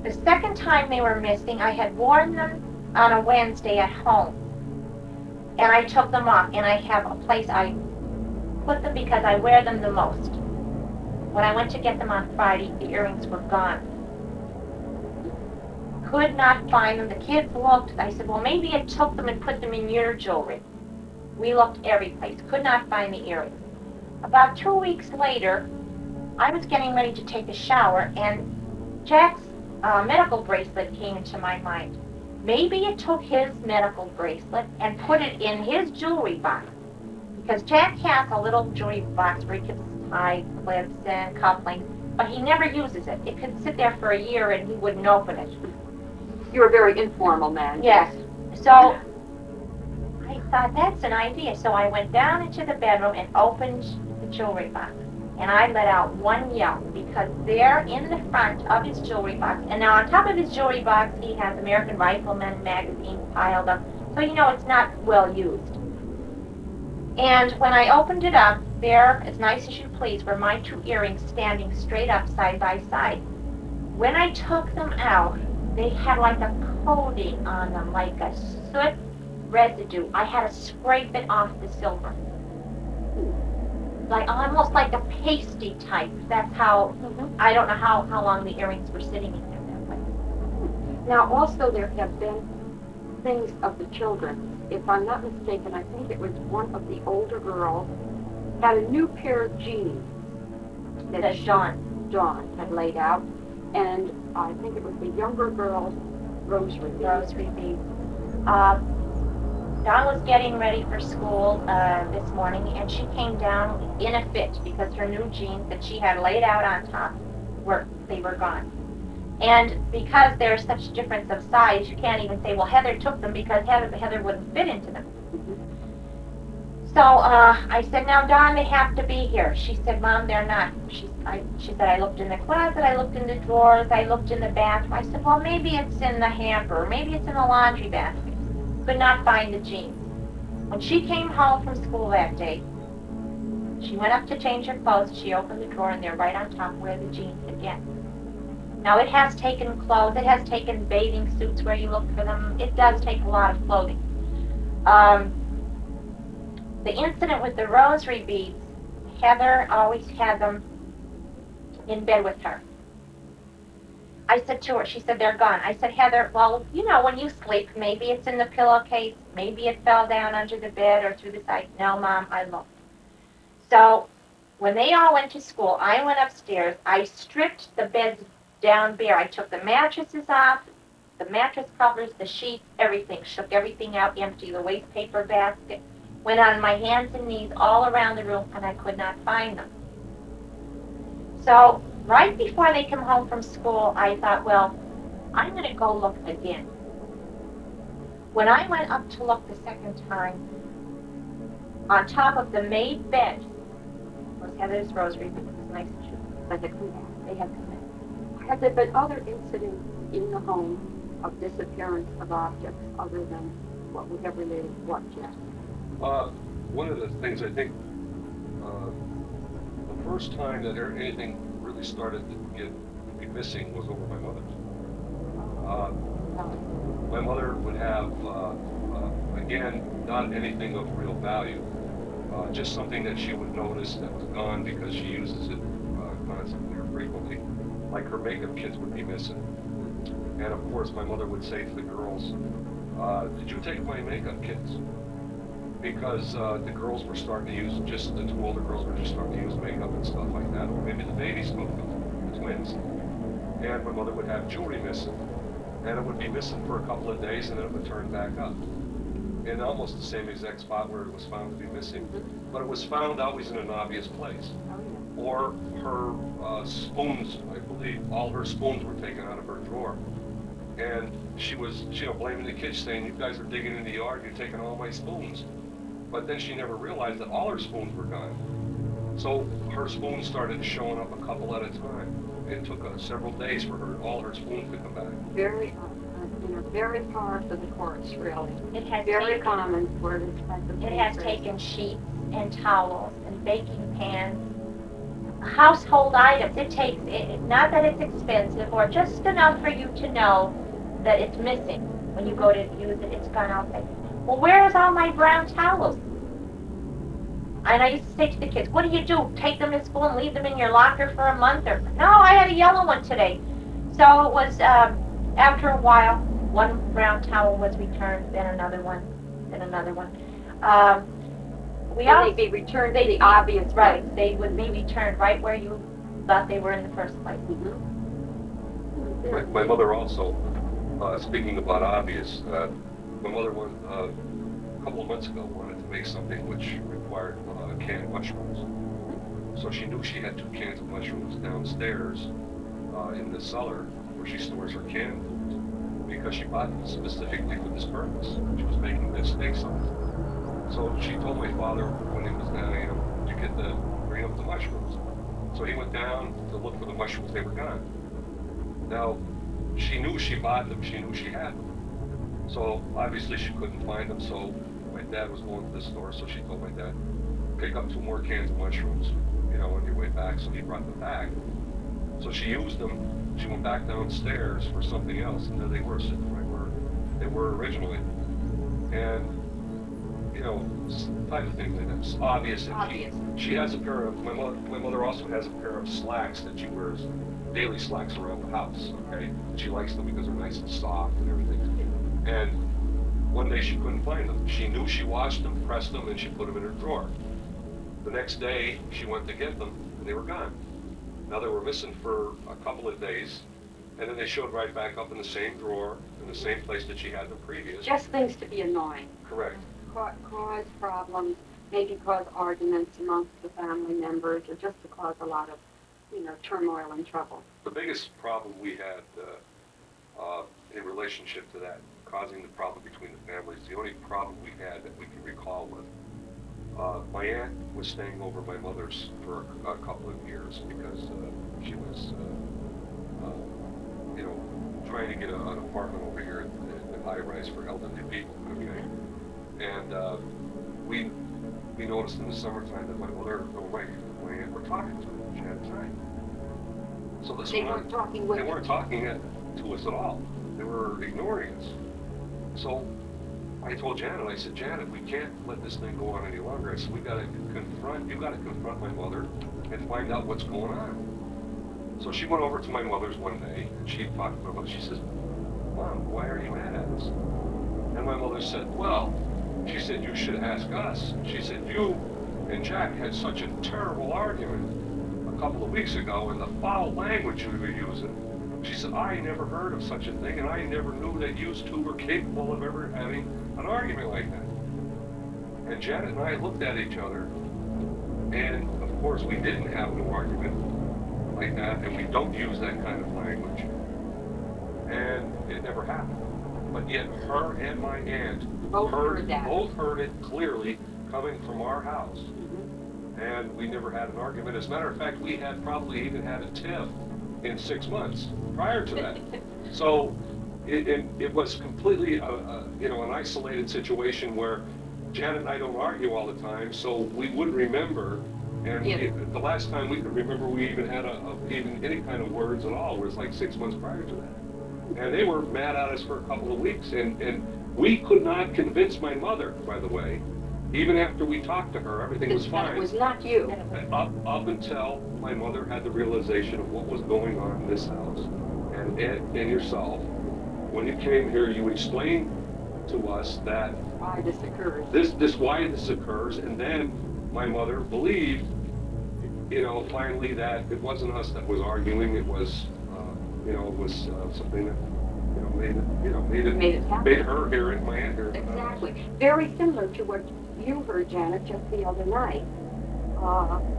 [SPEAKER 4] The second time they were missing, I had worn them on a Wednesday at home. And I took them off, and I have a place I put them because I wear them the most. When I went to get them on Friday, the earrings were gone. Could not find them. The kids looked. I said, well, maybe I took them and put them in your jewelry. We looked every place. Could not find the earrings. About 2 weeks later, I was getting ready to take a shower, and Jack's medical bracelet came into my mind. Maybe it took his medical bracelet and put it in his jewelry box. Because Jack has a little jewelry box where he keeps tie clips and cufflinks, but he never uses it. It could sit there for a year and he wouldn't open it.
[SPEAKER 2] You're a very informal man.
[SPEAKER 4] Yes. So I thought, that's an idea. So I went down into the bedroom and opened the jewelry box. And I let out one yell, because there in the front of his jewelry box, and now on top of his jewelry box, he has American Rifleman magazine piled up. So you know it's not well used. And when I opened it up, there, as nice as you please, were my 2 earrings standing straight up side by side. When I took them out, they had like a coating on them, like a soot residue. I had to scrape it off the silver. Like almost like a pasty type. That's how, I don't know how long the earrings were sitting in there that way.
[SPEAKER 2] Now, also there have been things of the children. If I'm not mistaken, I think it was one of the older girls had a new pair of jeans
[SPEAKER 4] That
[SPEAKER 2] Dawn had laid out, and I think it was the younger girl's rosary beads.
[SPEAKER 4] Dawn was getting ready for school this morning, and she came down in a fit because her new jeans that she had laid out on top were gone. And because there's such difference of size, you can't even say, well, Heather took them, because Heather wouldn't fit into them. So I said, now, Dawn, they have to be here. She said, Mom, they're not. She said, I looked in the closet, I looked in the drawers, I looked in the bathroom. I said, well, maybe it's in the hamper, maybe it's in the laundry basket. Could not find the jeans. When she came home from school that day, she went up to change her clothes. She opened the drawer, and they're right on top where the jeans again. Now, it has taken clothes, it has taken bathing suits where you look for them. It does take a lot of clothing. The incident with the rosary beads, Heather always had them in bed with her. I said to her, she said, they're gone. I said, Heather, well, you know, when you sleep, maybe it's in the pillowcase, maybe it fell down under the bed or through the side. No, Mom, I looked. So when they all went to school, I went upstairs. I stripped the beds down bare. I took the mattresses off, the mattress covers, the sheets, everything. Shook everything out, empty the waste paper basket. Went on my hands and knees all around the room, and I could not find them. So right before they come home from school, I thought, well, I'm going to go look again. When I went up to look the second time, on top of the made bed was Heather's rosary, because it was nice and true, but they had come in.
[SPEAKER 2] Have there been other incidents in the home of disappearance of objects other than what we have related? What, Jeff?
[SPEAKER 3] One of the things I think, the first time that anything really started to be missing was over my mother's. My mother would have, again, not anything of real value, just something that she would notice that was gone because she uses it constantly or frequently. Like her makeup kits would be missing. And of course my mother would say to the girls, did you take my makeup kits? Because the girls were starting to use, just the 2 older girls were just starting to use makeup and stuff like that, or maybe the babies moved them, the twins. And my mother would have jewelry missing, and it would be missing for a couple of days, and then it would turn back up. In almost the same exact spot where it was found to be missing. But it was found always in an obvious place. Or her spoons, I believe, all her spoons were taken out of her drawer. And she was, blaming the kids, saying, you guys are digging in the yard, you're taking all my spoons. But then she never realized that all her spoons were gone. So her spoons started showing up a couple at a time. It took several days for all her spoons to come back.
[SPEAKER 2] Very, very par for the course, really.
[SPEAKER 4] It has
[SPEAKER 2] very common for this type of
[SPEAKER 4] It has taken sheets and towels and baking pans, household items. It takes, not that it's expensive, or just enough for you to know that it's missing. When you go to use it, it's gone out there. Well, where is all my brown towels? And I used to say to the kids, what do? Take them to school and leave them in your locker for a month? Or no, I had a yellow one today. So it was, after a while, one brown towel was returned, then another one, then another one.
[SPEAKER 2] They'd be returned to the obvious
[SPEAKER 4] right. They would be returned right where you thought they were in the first place.
[SPEAKER 3] My mother also, speaking about obvious, my mother a couple of months ago wanted to make something which required canned mushrooms. So she knew she had 2 cans of mushrooms downstairs in the cellar where she stores her canned foods, because she bought them specifically for this purpose. She was making mistakes on it. So she told my father when he was down, bring up the mushrooms. So he went down to look for the mushrooms. They were gone. Now, she knew she bought them. She knew she had them. So obviously she couldn't find them. So my dad was going to the store. So she told my dad, pick up 2 more cans of mushrooms, on your way back. So he brought them back. So she used them. She went back downstairs for something else, and there they were, sitting right where they were originally. And type of thing that's obvious. She has a pair of, my mother also has a pair of slacks that she wears, daily slacks around the house, okay? She likes them because they're nice and soft and everything. And one day she couldn't find them. She knew she washed them, pressed them, and she put them in her drawer. The next day, she went to get them, and they were gone. Now, they were missing for a couple of days, and then they showed right back up in the same drawer, in the same place that she had them previous.
[SPEAKER 2] Just things to be annoying.
[SPEAKER 3] Correct.
[SPEAKER 2] Cause problems, maybe cause arguments amongst the family members, or just to cause a lot of, turmoil and trouble.
[SPEAKER 3] The biggest problem we had in relationship to that, causing the problem between the families, the only problem we had that we can recall was my aunt was staying over my mother's for a couple of years because she was, trying to get an apartment over here in the high-rise for elderly people, okay? And we noticed in the summertime that my mother and my aunt were talking to her. She had time. So this
[SPEAKER 2] They weren't talking with
[SPEAKER 3] They weren't talking to us at all. They were ignoring us. So I told Janet, I said, Janet, we can't let this thing go on any longer. I said, you got to confront my mother and find out what's going on. So she went over to my mother's one day, and she talked to my mother. She says, Mom, why are you mad at us? And my mother said, well, she said, you should ask us. She said, you and Jack had such a terrible argument a couple of weeks ago, and the foul language you were using. She said, I never heard of such a thing, and I never knew that you two were capable of ever having an argument like that. And Janet and I looked at each other, and of course we didn't have no argument like that, and we don't use that kind of language. And it never happened. But yet her and my aunt both heard it clearly coming from our house. Mm-hmm. And we never had an argument. As a matter of fact, we had probably even had a tiff in 6 months prior to that. So it was completely an isolated situation where Janet and I don't argue all the time, so we would remember. And the last time we could remember we even had even any kind of words at all was like 6 months prior to that. And they were mad at us for a couple of weeks, and we could not convince my mother, by the way. Even after we talked to her, everything was fine.
[SPEAKER 2] It was not you.
[SPEAKER 3] Up until my mother had the realization of what was going on in this house. And Ed and yourself, when you came here, you explained to us that
[SPEAKER 2] why this occurs.
[SPEAKER 3] Why this occurs, and then my mother believed, finally that it wasn't us that was arguing. It was, something that, made her hear it, my aunt hear it.
[SPEAKER 2] Exactly. Very similar to what you heard, Janet, just the other night,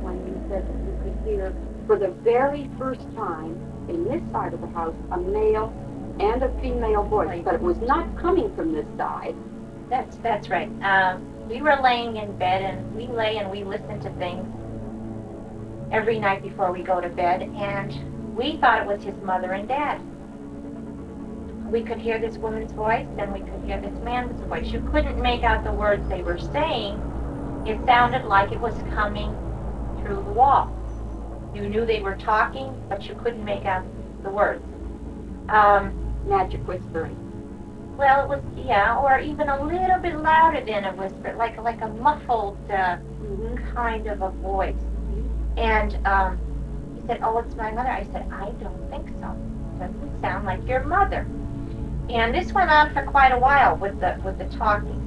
[SPEAKER 2] when you said that you could hear for the very first time in this side of the house a male and a female voice, but it was not coming from this side.
[SPEAKER 4] That's right. We were laying in bed, and we lay and we listen to things every night before we go to bed, and we thought it was his mother and dad. We could hear this woman's voice, and we could hear this man's voice. You couldn't make out the words they were saying. It sounded like it was coming through the wall. You knew they were talking, but you couldn't make out the words.
[SPEAKER 2] Magic whispering.
[SPEAKER 4] Well, it was, or even a little bit louder than a whisper, like a muffled kind of a voice. And he said, oh, it's my mother. I said, I don't think so. It doesn't sound like your mother. And this went on for quite a while with the talking.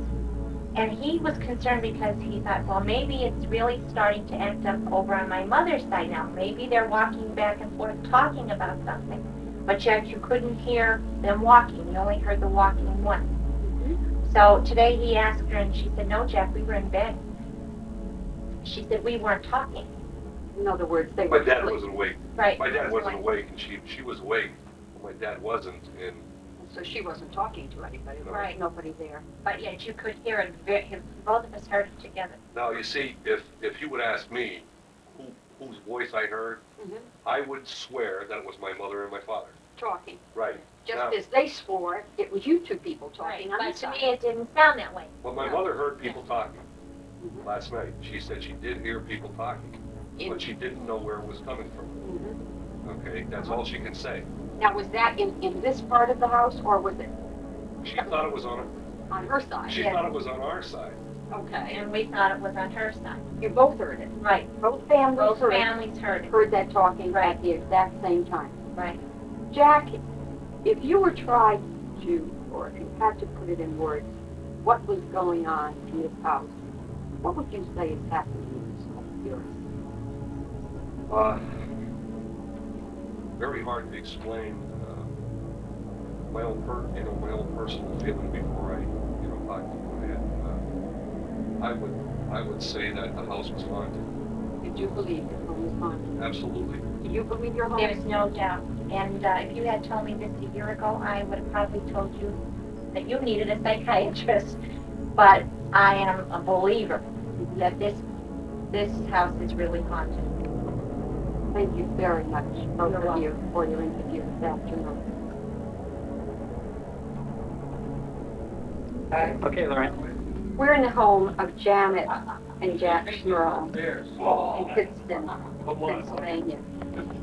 [SPEAKER 4] And he was concerned because he thought, well, maybe it's really starting to end up over on my mother's side now. Maybe they're walking back and forth talking about something. But yet you couldn't hear them walking. You only heard the walking once. Mm-hmm. So today he asked her, and she said, no, Jack, we were in bed. She said, we weren't talking.
[SPEAKER 2] In other words, they
[SPEAKER 3] My
[SPEAKER 2] were
[SPEAKER 3] dad
[SPEAKER 2] asleep.
[SPEAKER 3] wasn't awake.
[SPEAKER 4] Right.
[SPEAKER 3] My dad wasn't awake, and she was awake. My dad wasn't, and
[SPEAKER 2] So she wasn't talking to anybody, there was
[SPEAKER 4] Right.
[SPEAKER 2] nobody there.
[SPEAKER 4] But yet you could hear it, both of us heard it together.
[SPEAKER 3] now you see, if you would ask me whose voice I heard, I would swear that it was my mother and my father.
[SPEAKER 2] Talking.
[SPEAKER 3] Right.
[SPEAKER 2] Just
[SPEAKER 3] Now,
[SPEAKER 2] as they swore, it was you two people
[SPEAKER 4] Right,
[SPEAKER 2] talking on
[SPEAKER 4] but
[SPEAKER 2] this
[SPEAKER 4] to me
[SPEAKER 2] side.
[SPEAKER 4] it didn't sound that way.
[SPEAKER 3] well, my mother heard people talking last night. She said she did hear people talking, but she didn't know where it was coming from.
[SPEAKER 2] Mhm.
[SPEAKER 3] Okay, that's all she can say.
[SPEAKER 2] Now, was that in this part of the house, or was it
[SPEAKER 3] She thought it was on
[SPEAKER 2] her side?
[SPEAKER 3] she
[SPEAKER 4] Yeah.
[SPEAKER 3] thought it was on our side.
[SPEAKER 2] Okay.
[SPEAKER 4] And we thought it was on her side.
[SPEAKER 2] You both heard it.
[SPEAKER 4] Right.
[SPEAKER 2] Both families
[SPEAKER 4] Both
[SPEAKER 2] heard,
[SPEAKER 4] families heard it.
[SPEAKER 2] heard that talking
[SPEAKER 4] Right.
[SPEAKER 2] at the exact same time.
[SPEAKER 4] Right.
[SPEAKER 2] Jack, if you were tried to, or if you had to put it in words, what was going on in this house, what would you say is happening in this home of yours?
[SPEAKER 3] Very hard to explain my own personal feeling before I talk to you. I would say that the house was haunted.
[SPEAKER 2] You do believe your home is haunted?
[SPEAKER 3] Absolutely.
[SPEAKER 2] Do you believe your home is
[SPEAKER 4] There's no doubt. And if you had told me this a year ago, I would have probably told you that you needed a psychiatrist. But I am a believer that this house is really haunted.
[SPEAKER 2] Thank you very much, both
[SPEAKER 4] You're
[SPEAKER 2] of you, for your interview this afternoon.
[SPEAKER 5] Okay, Lorraine.
[SPEAKER 2] We're in the home of Janet and Jack Smurl in Pittston, Pennsylvania.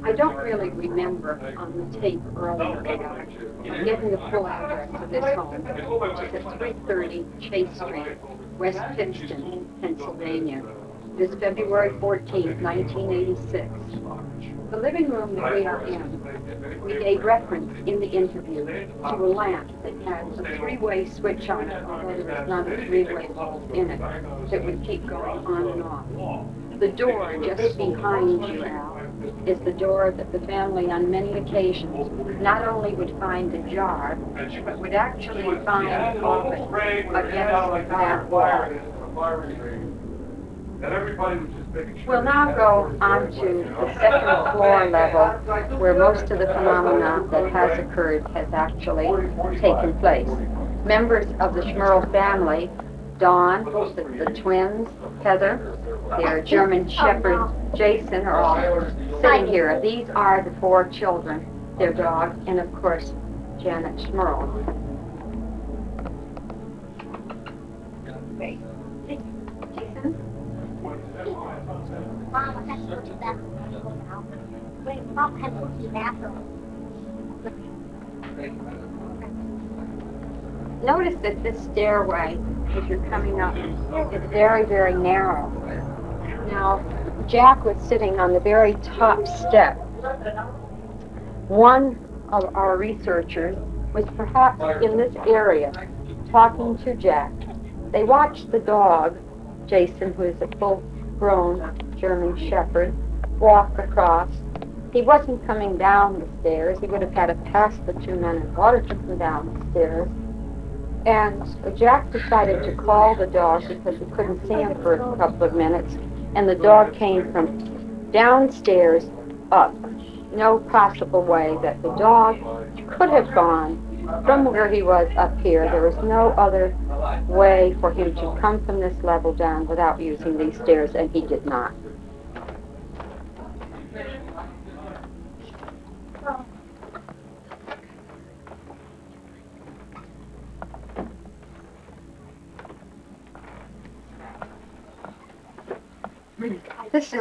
[SPEAKER 2] I don't really remember on the tape earlier about getting the full address of this home, which is at 330 Chase Street, West Pittston, Pennsylvania. This February 14, 1986. The living room that we are in, we gave reference in the interview to a lamp that had a three-way switch on it, although there was not a three-way bulb in it, that would keep going on and off. The door just behind you, Al, is the door that the family on many occasions not only would find ajar, but would actually find often against that wall. We'll now go on to the second floor level, where most of the phenomena that has occurred has actually taken place. Members of the Smurl family, Dawn, the twins, Heather, their German Shepherd, Jason, are all sitting here. These are the four children, their dog, and of course, Janet Smurl. Jason?
[SPEAKER 6] Mom, I have to go to the bathroom now. Wait, Mom, I have to go to the bathroom.
[SPEAKER 2] Notice that this stairway, as you're coming up, is very, very narrow. Now, Jack was sitting on the very top step. One of our researchers was perhaps in this area talking to Jack. They watched the dog, Jason, who is a full-grown German Shepherd, walk across. He wasn't coming down the stairs. He would have had to pass the two men in water to come down the stairs. And Jack decided to call the dog because he couldn't see him for a couple of minutes. And the dog came from downstairs up. No possible way that the dog could have gone from where he was up here. There was no other way for him to come from this level down without using these stairs, and he did not. This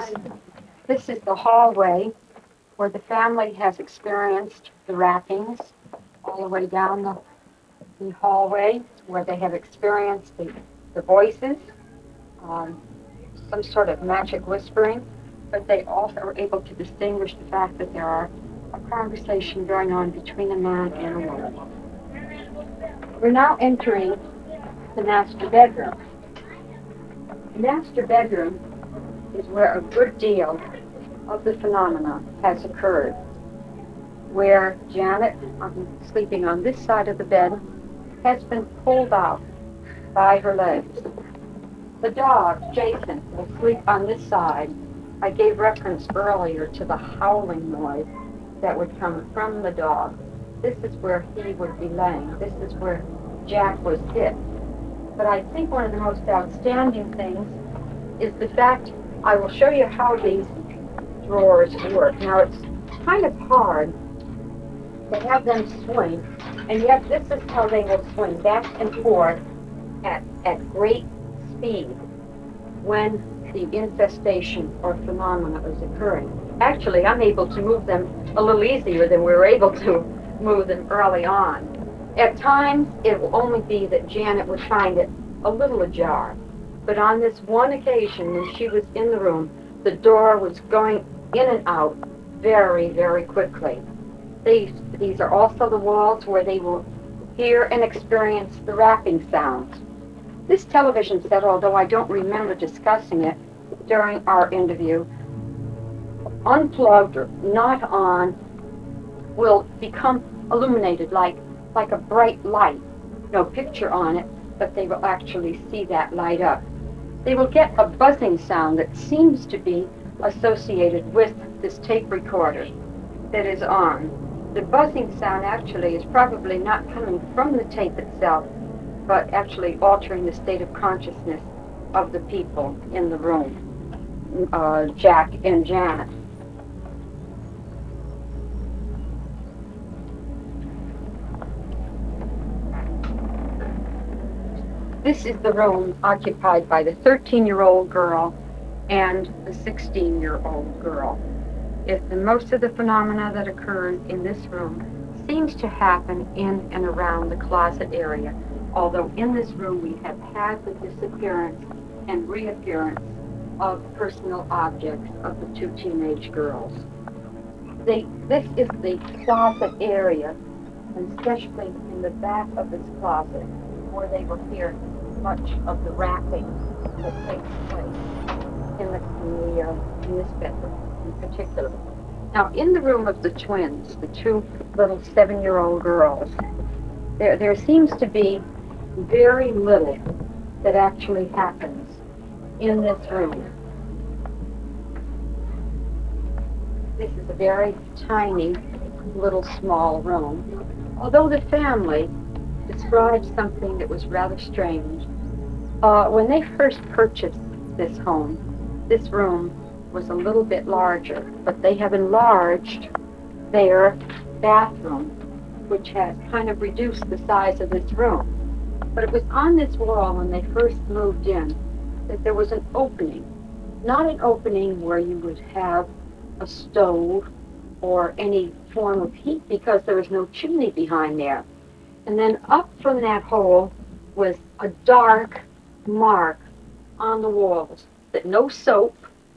[SPEAKER 2] is the hallway where the family has experienced the rappings, all the way down the hallway where they have experienced the voices, some sort of magic whispering, but they also are able to distinguish the fact that there are a conversation going on between a man and a woman. We're now entering the master bedroom. The master bedroom is where a good deal of the phenomena has occurred, where Janet, sleeping on this side of the bed, has been pulled out by her legs. The dog, Jason, will sleep on this side, I gave reference earlier to the howling noise that would come from the dog. This is where he would be laying. This is where Jack was hit. But I think one of the most outstanding things is the fact, I will show you how these drawers work. Now it's kind of hard to have them swing, and yet this is how they will swing back and forth at great speed when the infestation or phenomena is occurring. Actually, I'm able to move them a little easier than we were able to move them early on. At times, it will only be that Janet would find it a little ajar. But on this one occasion, when she was in the room, the door was going in and out very, very quickly. These are also the walls where they will hear and experience the rapping sounds. This television set, although I don't remember discussing it during our interview, unplugged or not on, will become illuminated like a bright light. No picture on it, but they will actually see that light up. They will get a buzzing sound that seems to be associated with this tape recorder that is on. The buzzing sound actually is probably not coming from the tape itself, but actually altering the state of consciousness of the people in the room, Jack and Janet. This is the room occupied by the 13-year-old girl and the 16-year-old girl. Most of the phenomena that occurs in this room seems to happen in and around the closet area, although in this room we have had the disappearance and reappearance of personal objects of the two teenage girls. This is the closet area, and especially in the back of this closet, where they will hear much of the rapping that takes place in this bedroom in particular. Now, in the room of the twins, the two little 7-year-old girls, there seems to be very little that actually happens in this room. This is a very tiny, little, small room. Although the family described something that was rather strange. When they first purchased this home, this room was a little bit larger, but they have enlarged their bathroom, which has kind of reduced the size of this room. But it was on this wall when they first moved in that there was an opening. Not an opening where you would have a stove or any form of heat, because there was no chimney behind there. And then up from that hole was a dark mark on the walls that no soap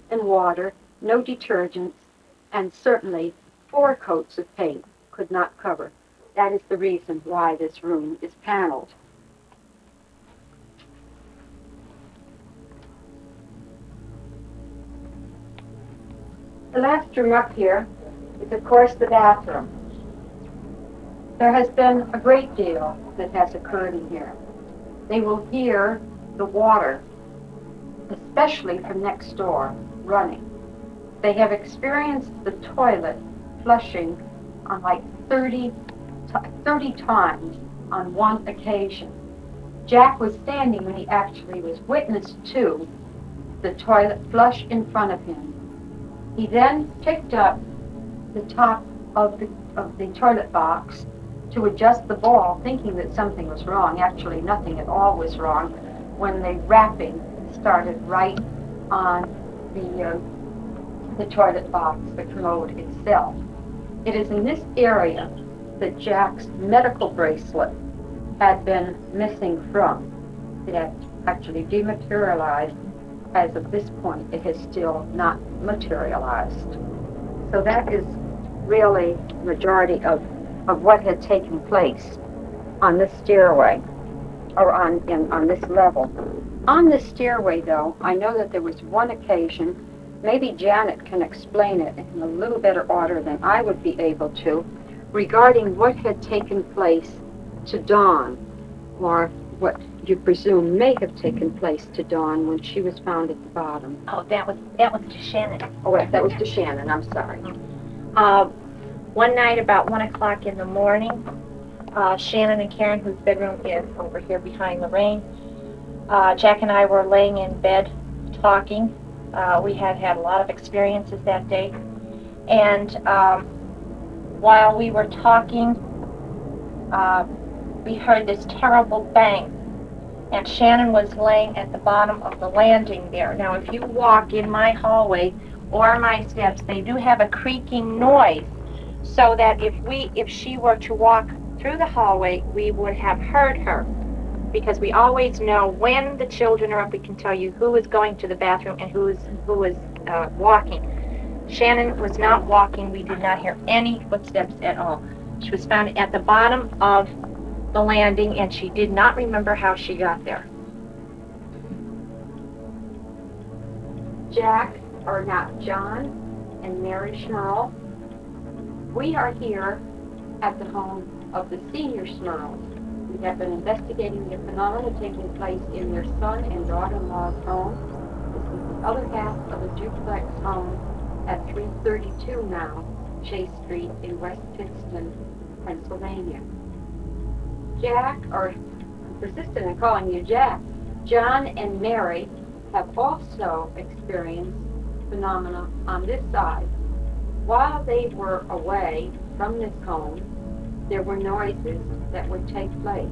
[SPEAKER 2] and water, no detergents, and certainly 4 coats of paint could not cover. That is the reason why this room is paneled. The last room up here is, of course, the bathroom. There has been a great deal that has occurred in here. They will hear the water, especially from next door, running. They have experienced the toilet flushing on like 30 times on one occasion. Jack was standing when he actually was witness to the toilet flush in front of him. He then picked up the top of the toilet box to adjust the ball, thinking that something was wrong. Actually, nothing at all was wrong when the rapping started right on the toilet box, the commode itself. It is in this area that Jack's medical bracelet had been missing from. It had actually dematerialized. As of this point, it has still not materialized. So that is really the majority of what had taken place on this stairway, or on this level. On this stairway, though, I know that there was one occasion, maybe Janet can explain it in a little better order than I would be able to, regarding what had taken place to Dawn, or what you presume may have taken place to Dawn when she was found at the bottom?
[SPEAKER 4] Oh, that was to Shannon.
[SPEAKER 2] Oh, wait, that was to Shannon, I'm sorry.
[SPEAKER 4] One night about 1 o'clock in the morning, Shannon and Karen, whose bedroom is over here behind Lorraine, Jack and I were laying in bed talking. We had had a lot of experiences that day. And while we were talking, we heard this terrible bang. And Shannon was laying at the bottom of the landing there. Now, if you walk in my hallway or my steps, they do have a creaking noise, so that if she were to walk through the hallway, we would have heard her. Because we always know when the children are up, we can tell you who is going to the bathroom and who is walking. Shannon was not walking. We did not hear any footsteps at all. She was found at the bottom of the landing, and she did not remember how she got there.
[SPEAKER 2] Jack, or not, John and Mary Smurl, we are here at the home of the senior Smurls. We have been investigating the phenomena taking place in their son and daughter-in-law's home. This is the other half of a duplex home at 332 now, Chase Street in West Pittston, Pennsylvania. Jack, or I'm persistent in calling you Jack, John and Mary have also experienced phenomena on this side. While they were away from this home, there were noises that would take place.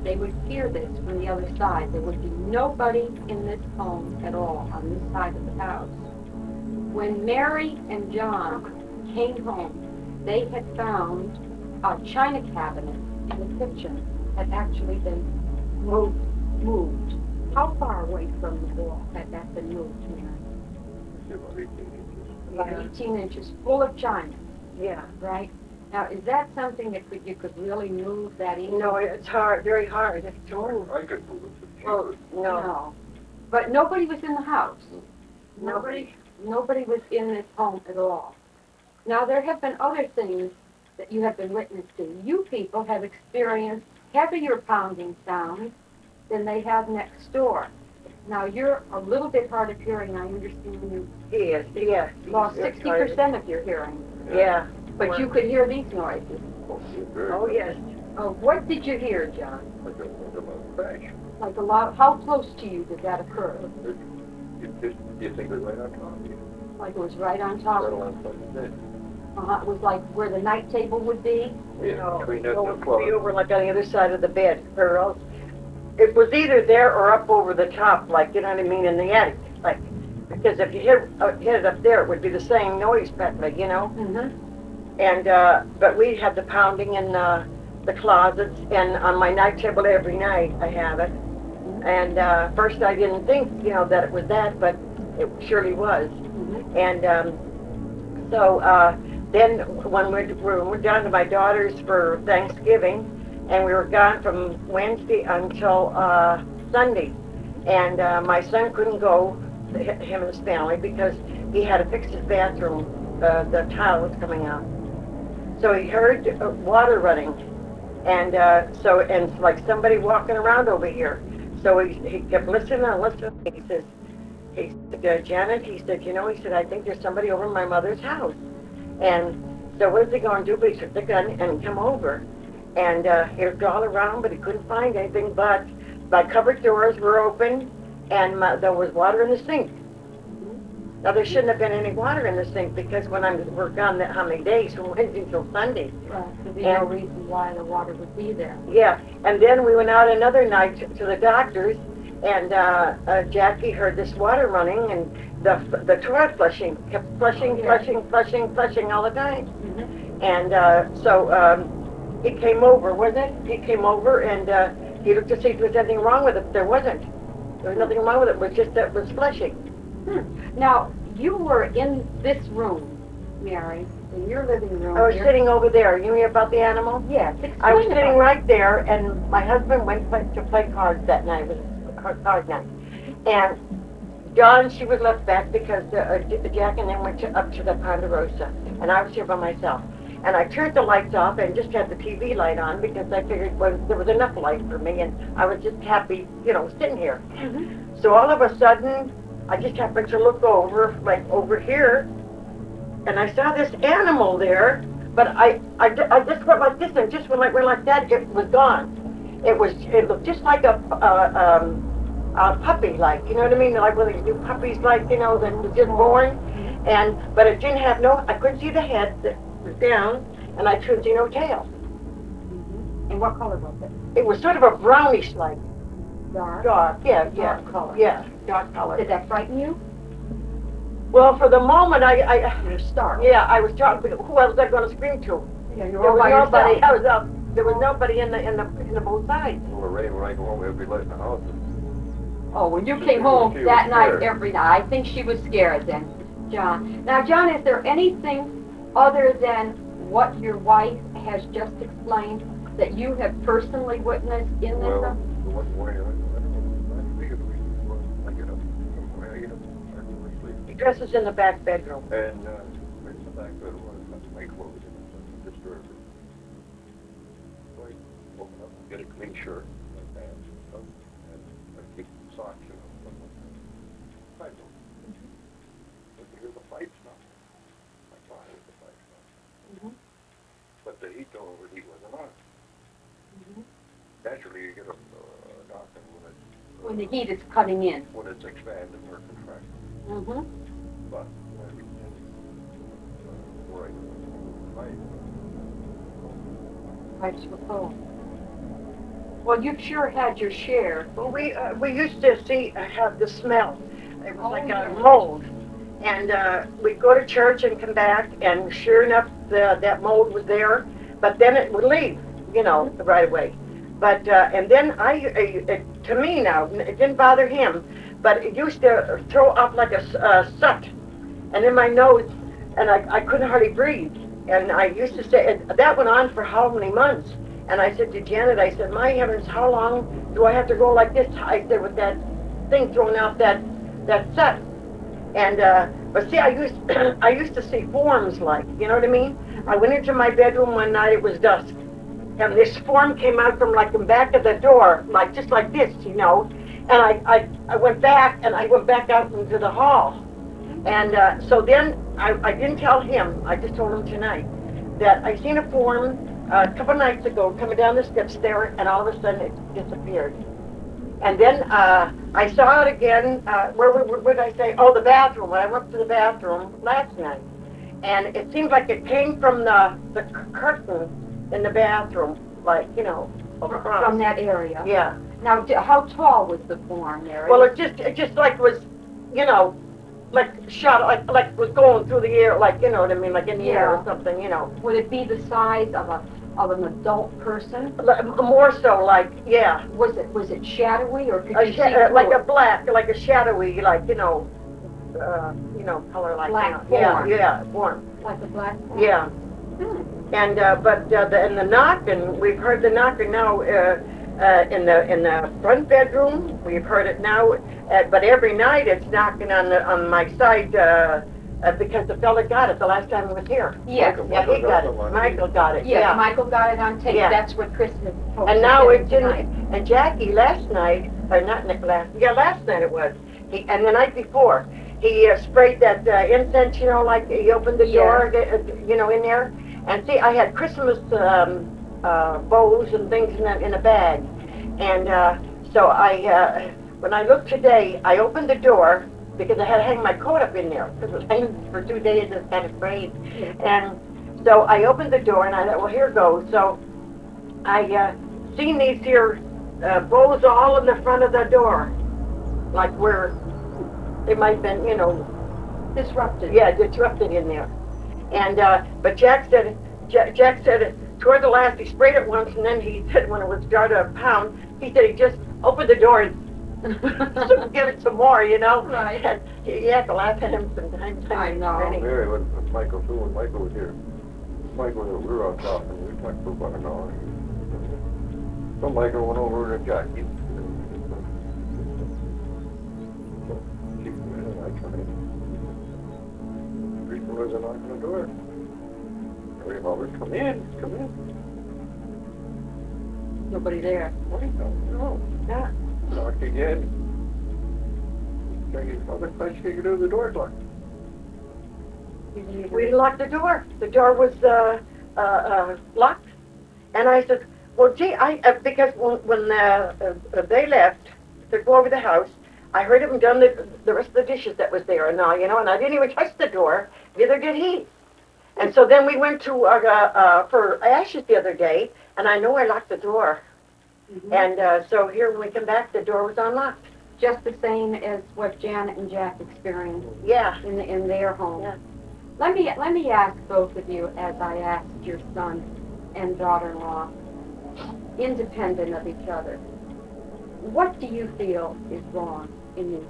[SPEAKER 2] They would hear this from the other side. There would be nobody in this home at all on this side of the house. When Mary and John came home, they had found a china cabinet in the kitchen had actually been moved. How far away from the wall had that been moved, Mary?
[SPEAKER 3] About 18 inches.
[SPEAKER 2] About 18 inches, full of china.
[SPEAKER 5] Yeah.
[SPEAKER 2] Right? Now, is that something that you could really move that easily?
[SPEAKER 5] No, it's hard, very hard to move.
[SPEAKER 3] I could move it.
[SPEAKER 2] Well,
[SPEAKER 5] No.
[SPEAKER 2] no. But nobody was in the house. Nobody was in this home at all. Now, there have been other things that you have been witness to. You people have experienced heavier pounding sounds than they have next door. Now, you're a little bit hard of hearing. I understand you lost 60% of your hearing.
[SPEAKER 5] Yeah.
[SPEAKER 2] But you could hear these noises.
[SPEAKER 5] Oh, yes.
[SPEAKER 2] What did you hear, John?
[SPEAKER 3] Like a crash.
[SPEAKER 2] Like a lot. How close to you did that occur?
[SPEAKER 3] You think it was right on top of you?
[SPEAKER 2] Like it was right on top
[SPEAKER 3] Right
[SPEAKER 2] of
[SPEAKER 3] on top of the bed.
[SPEAKER 2] It was like where the night table would be?
[SPEAKER 3] Yeah, between that
[SPEAKER 5] No,
[SPEAKER 3] and
[SPEAKER 5] it
[SPEAKER 3] the
[SPEAKER 5] could be
[SPEAKER 3] closet.
[SPEAKER 5] over like on the other side of the bed, or else it was either there or up over the top, like, you know what I mean, in the attic, like, because if you hit it up there, it would be the same noise, practically, you know?
[SPEAKER 2] Mm-hmm.
[SPEAKER 5] And, but we had the pounding in the closets, and on my night table every night, I have it. And, first I didn't think, you know, that it was that, but it surely was.
[SPEAKER 2] Mm-hmm.
[SPEAKER 5] And, so, then when we're down to my daughter's for Thanksgiving, and we were gone from Wednesday until Sunday, and my son couldn't go, him and his family, because he had to fix his bathroom. The tile was coming out. So he heard water running, and so it's like somebody walking around over here. So he kept listening and listening. He said, Janet, he said, you know, he said, I think there's somebody over in my mother's house. And so what is he going to do? But he took the gun and come over. And he looked all around, but he couldn't find anything. But my cupboard doors were open, and there was water in the sink. Now, there shouldn't have been any water in the sink, because when we're gone how many days, from Wednesday until Sunday.
[SPEAKER 2] Right, there'd be no reason why the water would be there.
[SPEAKER 5] Yeah, and then we went out another night to the doctor's, and Jackie heard this water running, and the toilet flushing, kept flushing all the time.
[SPEAKER 2] Mm-hmm.
[SPEAKER 5] And so he came over, wasn't it? He came over, and he looked to see if there was anything wrong with it. There wasn't. There was nothing wrong with it. It was just that it was flushing.
[SPEAKER 2] Now, you were in this room, Mary, in your living room.
[SPEAKER 5] I was
[SPEAKER 2] here.
[SPEAKER 5] sitting over there. You hear about the animal?
[SPEAKER 2] Yes,
[SPEAKER 5] I was
[SPEAKER 2] explain
[SPEAKER 5] sitting
[SPEAKER 2] about
[SPEAKER 5] right there, and my husband went to play cards that night. It was a card night. And Dawn, she was left back because Jack and them went up to the Ponderosa, and I was here by myself. And I turned the lights off and just had the TV light on because I figured there was enough light for me, and I was just happy, sitting here. So all of a sudden, I just happened to look over, like over here, and I saw this animal there, but I just went like this, and just when I went like that, it was gone. It looked just like a puppy, like, you know what I mean? Like when they do puppies, like, that was just born. But it didn't have I couldn't see the head that was down, and I couldn't see no tail.
[SPEAKER 2] And what color was it?
[SPEAKER 5] It was sort of a brownish, like,
[SPEAKER 2] Dark?
[SPEAKER 5] dark, yeah,
[SPEAKER 2] Dark color.
[SPEAKER 5] Yeah, dark color.
[SPEAKER 2] Did that frighten you?
[SPEAKER 5] Well, for the moment,
[SPEAKER 2] You were startled?
[SPEAKER 5] yeah, I was talking, who else was I going to scream to?
[SPEAKER 2] Yeah, you
[SPEAKER 5] There
[SPEAKER 2] were all
[SPEAKER 5] was
[SPEAKER 2] by
[SPEAKER 5] nobody,
[SPEAKER 2] yourself.
[SPEAKER 5] there was nobody in the both sides.
[SPEAKER 3] Well, Lorraine, when I go home, every light in the house.
[SPEAKER 2] Oh, when you came home
[SPEAKER 3] She was
[SPEAKER 2] that night,
[SPEAKER 3] scared.
[SPEAKER 2] every night, I think she was scared then, John. Now, John, is there anything other than what your wife has just explained that you have personally witnessed in this?
[SPEAKER 3] Well, the one morning, I don't know, I think it was, I get up, when I get up, I go to sleep.
[SPEAKER 5] He dresses in the back bedroom.
[SPEAKER 3] And, right in the back bedroom, I got my clothes in and disturbed it. So I open up and get a clean shirt, my pants and stuff, and I keep socks, stuff like that. I don't. But you hear the pipes now. My God, I hear the pipes now. But the heat don't overheat wasn't on. Naturally, you get a knocking
[SPEAKER 2] When the heat is cutting in.
[SPEAKER 3] when it's expanding or contracting.
[SPEAKER 2] Mm-hmm.
[SPEAKER 3] But everything, right,
[SPEAKER 2] Pipes were full. Well, you've sure had your share.
[SPEAKER 5] Well, we used to have the smell. It was like
[SPEAKER 2] yeah.
[SPEAKER 5] a mold. And we'd go to church and come back, and sure enough, that mold was there. But then it would leave, right away. But, and then to me now, it didn't bother him, but it used to throw up like a soot. And in my nose, and I couldn't hardly breathe. And I used to say, that went on for how many months? And I said to Janet, I said, my heavens, how long do I have to go like this? I said, with that thing throwing out that soot. And, but see, I used to see forms, like, you know what I mean? I went into my bedroom one night, it was dusk. And this form came out from like the back of the door, like just like this, And I went back, and I went back out into the hall. And so then I didn't tell him, I just told him tonight, that I seen a form a couple nights ago coming down the steps there, and all of a sudden it disappeared. And then I saw it again, where did I say? Oh, the bathroom, when I went to the bathroom last night. And it seemed like it came from the curtain in the bathroom, like, across.
[SPEAKER 2] From that area.
[SPEAKER 5] Yeah.
[SPEAKER 2] Now, how tall was the form, Mary?
[SPEAKER 5] Well, it just like was, like shot, like was going through the air, like, you know what I mean, like in the air or something,
[SPEAKER 2] Would it be the size of an adult person?
[SPEAKER 5] More so, like, yeah.
[SPEAKER 2] Was it shadowy, or could you see
[SPEAKER 5] Like
[SPEAKER 2] through
[SPEAKER 5] a
[SPEAKER 2] it?
[SPEAKER 5] black, like a shadowy, like, color, like,
[SPEAKER 2] Black
[SPEAKER 5] yeah,
[SPEAKER 2] form.
[SPEAKER 5] yeah, form,
[SPEAKER 2] Like a black form?
[SPEAKER 5] yeah. And but the knocking, we've heard the knocking now in the front bedroom. We've heard it now, but every night it's knocking on my side because the fella got it the last time he was here.
[SPEAKER 2] Yes.
[SPEAKER 5] Yeah, he got it. Michael got it.
[SPEAKER 2] Yes,
[SPEAKER 5] Yeah.
[SPEAKER 2] Michael got it on tape.
[SPEAKER 5] Yeah.
[SPEAKER 2] That's what Chris had told
[SPEAKER 5] And
[SPEAKER 2] us
[SPEAKER 5] now it
[SPEAKER 2] tonight.
[SPEAKER 5] didn't. And Jackie last night, or not last night it was. And the night before, he sprayed that incense. Like he opened the door, in there. And see, I had Christmas bows and things in a bag. And so when I looked today, I opened the door because I had to hang my coat up in there. Because it was hanging for 2 days, it's kind of sprayed. And so I opened the door and I thought, well, here goes. So I seen these here bows all in the front of the door, like where they might have been,
[SPEAKER 2] Disrupted.
[SPEAKER 5] yeah, disrupted in there. And but Jack said toward the last he sprayed it once, and then he said when it was started to pound, he said he just opened the door and give it some more,
[SPEAKER 2] Right.
[SPEAKER 5] And you have to laugh at him sometimes.
[SPEAKER 2] I know.
[SPEAKER 3] Mary, when Michael was here, we were on top, and we talked for about an hour. So Michael went over to Jackie. She went in, and I come in. Three fellas are knocking on the door. Grandmother, come in, come in.
[SPEAKER 5] Nobody there.
[SPEAKER 3] What? No,
[SPEAKER 5] Yeah.
[SPEAKER 3] knock again. Mother, I can't get over the door locked.
[SPEAKER 5] We locked the door. The door was locked. And I said, well, gee, because when they left to go over the house, I heard him done the rest of the dishes that was there and all, you know, and I didn't even touch the door, neither did he. And so then we went to for ashes the other day, and I know I locked the door.
[SPEAKER 2] Mhm.
[SPEAKER 5] And so here when we come back, the door was unlocked.
[SPEAKER 2] Just the same as what Janet and Jack experienced
[SPEAKER 5] Yeah.
[SPEAKER 2] in their home.
[SPEAKER 5] Yeah.
[SPEAKER 2] Let me ask both of you, as I asked your son and daughter-in-law, independent of each other, what do you feel is wrong in these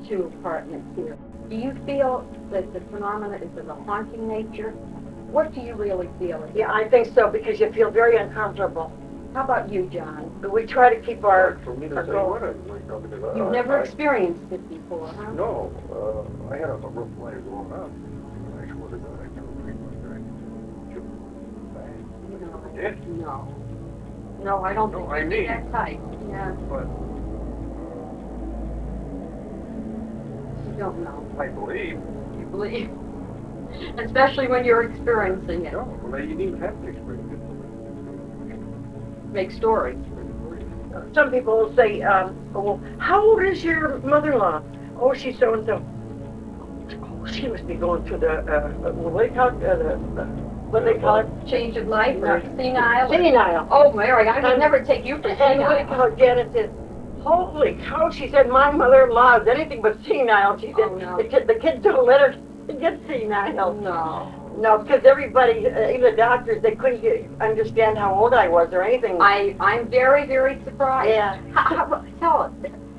[SPEAKER 2] two apartments here? Do you feel that the phenomena is of a haunting nature? What do you really feel?
[SPEAKER 5] Yeah, I think so, because you feel very uncomfortable.
[SPEAKER 2] How about you, John?
[SPEAKER 5] But we try to keep our
[SPEAKER 3] For me to say
[SPEAKER 5] goal.
[SPEAKER 3] what I like, because
[SPEAKER 2] You've never experienced it before, huh?
[SPEAKER 3] No, I had a rough life growing up. I swear to God, I never treated my grandchildren. Did?
[SPEAKER 2] No. No, I don't
[SPEAKER 3] No,
[SPEAKER 2] think
[SPEAKER 3] I
[SPEAKER 2] you're
[SPEAKER 3] mean-
[SPEAKER 2] that type. Yeah,
[SPEAKER 3] But
[SPEAKER 2] you don't know.
[SPEAKER 3] I believe,
[SPEAKER 2] You believe. Especially when you're experiencing it.
[SPEAKER 3] no, well, you didn't have to experience it.
[SPEAKER 2] Make stories.
[SPEAKER 5] Some people will say, well, how old is your mother-in-law? Oh, she's so-and-so. Oh, she must be going through the, what do they call it? What do they call it?
[SPEAKER 2] Change of life or senile?
[SPEAKER 5] Senile.
[SPEAKER 2] Oh, Mary, I would never take you for
[SPEAKER 5] And what do they
[SPEAKER 2] senile.
[SPEAKER 5] call it? Janet says, holy cow, she said, my mother-in-law is anything but senile. She said,
[SPEAKER 2] Oh, no.
[SPEAKER 5] the kids don't let her get senile.
[SPEAKER 2] No.
[SPEAKER 5] No, because everybody, even the doctors, they couldn't understand how old I was or anything.
[SPEAKER 2] I'm very, very surprised.
[SPEAKER 5] Yeah.
[SPEAKER 2] Tell us,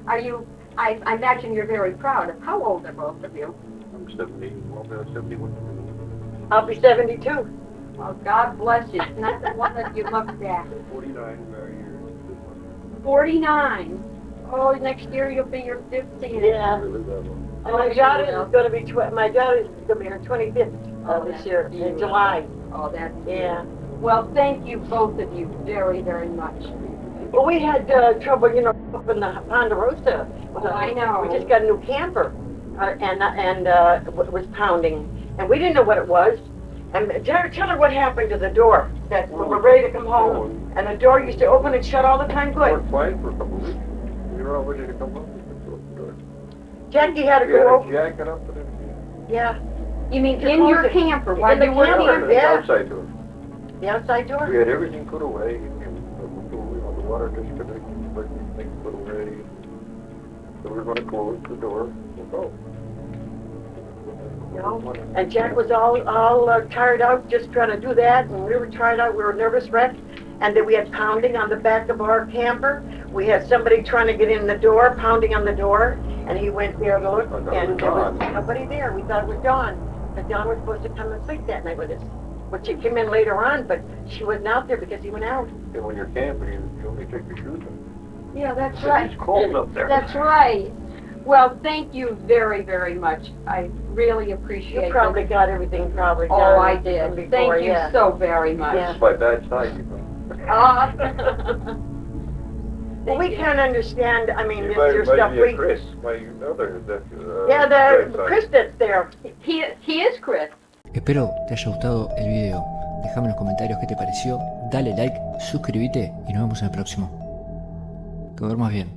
[SPEAKER 2] I imagine you're very proud of, how old are both of you?
[SPEAKER 3] I'm 70, well, I'm 71.
[SPEAKER 5] I'll be 72.
[SPEAKER 2] Well, God bless you. It's not the one that you looked at.
[SPEAKER 3] 49 years.
[SPEAKER 2] 49. Oh, next year you'll be your 50th.
[SPEAKER 5] Yeah.
[SPEAKER 3] Really that long.
[SPEAKER 5] And my daughter is going to be my daughter is going to be her 25th
[SPEAKER 2] Oh,
[SPEAKER 5] this
[SPEAKER 2] that's
[SPEAKER 5] year in
[SPEAKER 2] beautiful.
[SPEAKER 5] July.
[SPEAKER 2] Oh, that's
[SPEAKER 5] Yeah.
[SPEAKER 2] Well, thank you, both of you, very, very much.
[SPEAKER 5] Well, we had trouble, you know, up in the Ponderosa.
[SPEAKER 2] Oh, I know.
[SPEAKER 5] We just got a new camper, and it was pounding, and we didn't know what it was. And tell her what happened to the door. That when we're ready to come home, and the door used to open and shut all the time.
[SPEAKER 3] We
[SPEAKER 5] Good.
[SPEAKER 3] were quiet for a couple of weeks. We were all ready to come home.
[SPEAKER 5] Jackie had to
[SPEAKER 3] We
[SPEAKER 5] go
[SPEAKER 3] had a
[SPEAKER 5] over.
[SPEAKER 3] jacket up and everything.
[SPEAKER 5] Yeah,
[SPEAKER 2] You mean
[SPEAKER 5] To
[SPEAKER 2] in
[SPEAKER 5] close
[SPEAKER 2] your
[SPEAKER 5] it.
[SPEAKER 2] camper while
[SPEAKER 5] In the
[SPEAKER 2] you were
[SPEAKER 5] camper,
[SPEAKER 2] here?
[SPEAKER 3] The
[SPEAKER 5] yeah.
[SPEAKER 3] outside door.
[SPEAKER 5] the outside door.
[SPEAKER 3] We had everything put away, and the water disconnected, everything put away. So we were going to close the door and go.
[SPEAKER 5] You know, and Jack was all tired out just trying to do that, and we were tired out. We were nervous wreck, and then we had pounding on the back of our camper. We had somebody trying to get in the door, pounding on the door, and he went there to look,
[SPEAKER 3] I thought it
[SPEAKER 5] and
[SPEAKER 3] was
[SPEAKER 5] there was
[SPEAKER 3] Dawn.
[SPEAKER 5] nobody there. We thought it was Dawn, but Dawn was supposed to come and sleep that night with us. But she came in later on, but she wasn't out there because he went out.
[SPEAKER 3] And when you're camping, you only take your shoes off.
[SPEAKER 2] Yeah, that's right.
[SPEAKER 3] It's cold up there.
[SPEAKER 2] That's right. Well, thank you very, very much. I really appreciate
[SPEAKER 5] You
[SPEAKER 2] it.
[SPEAKER 5] probably got everything probably done.
[SPEAKER 2] Oh, I
[SPEAKER 5] from
[SPEAKER 2] did.
[SPEAKER 5] before,
[SPEAKER 2] Thank you
[SPEAKER 5] yeah.
[SPEAKER 2] so very much.
[SPEAKER 5] Yeah.
[SPEAKER 3] It's my bad side, you know.
[SPEAKER 5] Well, we can't understand, I mean,
[SPEAKER 3] You
[SPEAKER 5] this
[SPEAKER 3] might
[SPEAKER 5] your stuff,
[SPEAKER 3] be
[SPEAKER 5] we...
[SPEAKER 3] Chris, my other, that,
[SPEAKER 5] Yeah,
[SPEAKER 3] bad
[SPEAKER 5] the
[SPEAKER 3] side.
[SPEAKER 5] Chris that's there.
[SPEAKER 2] He is Chris.
[SPEAKER 1] Espero te haya gustado el video. Déjame en los comentarios qué te pareció, dale like, suscríbete y nos vemos en el próximo. Que duermas bien.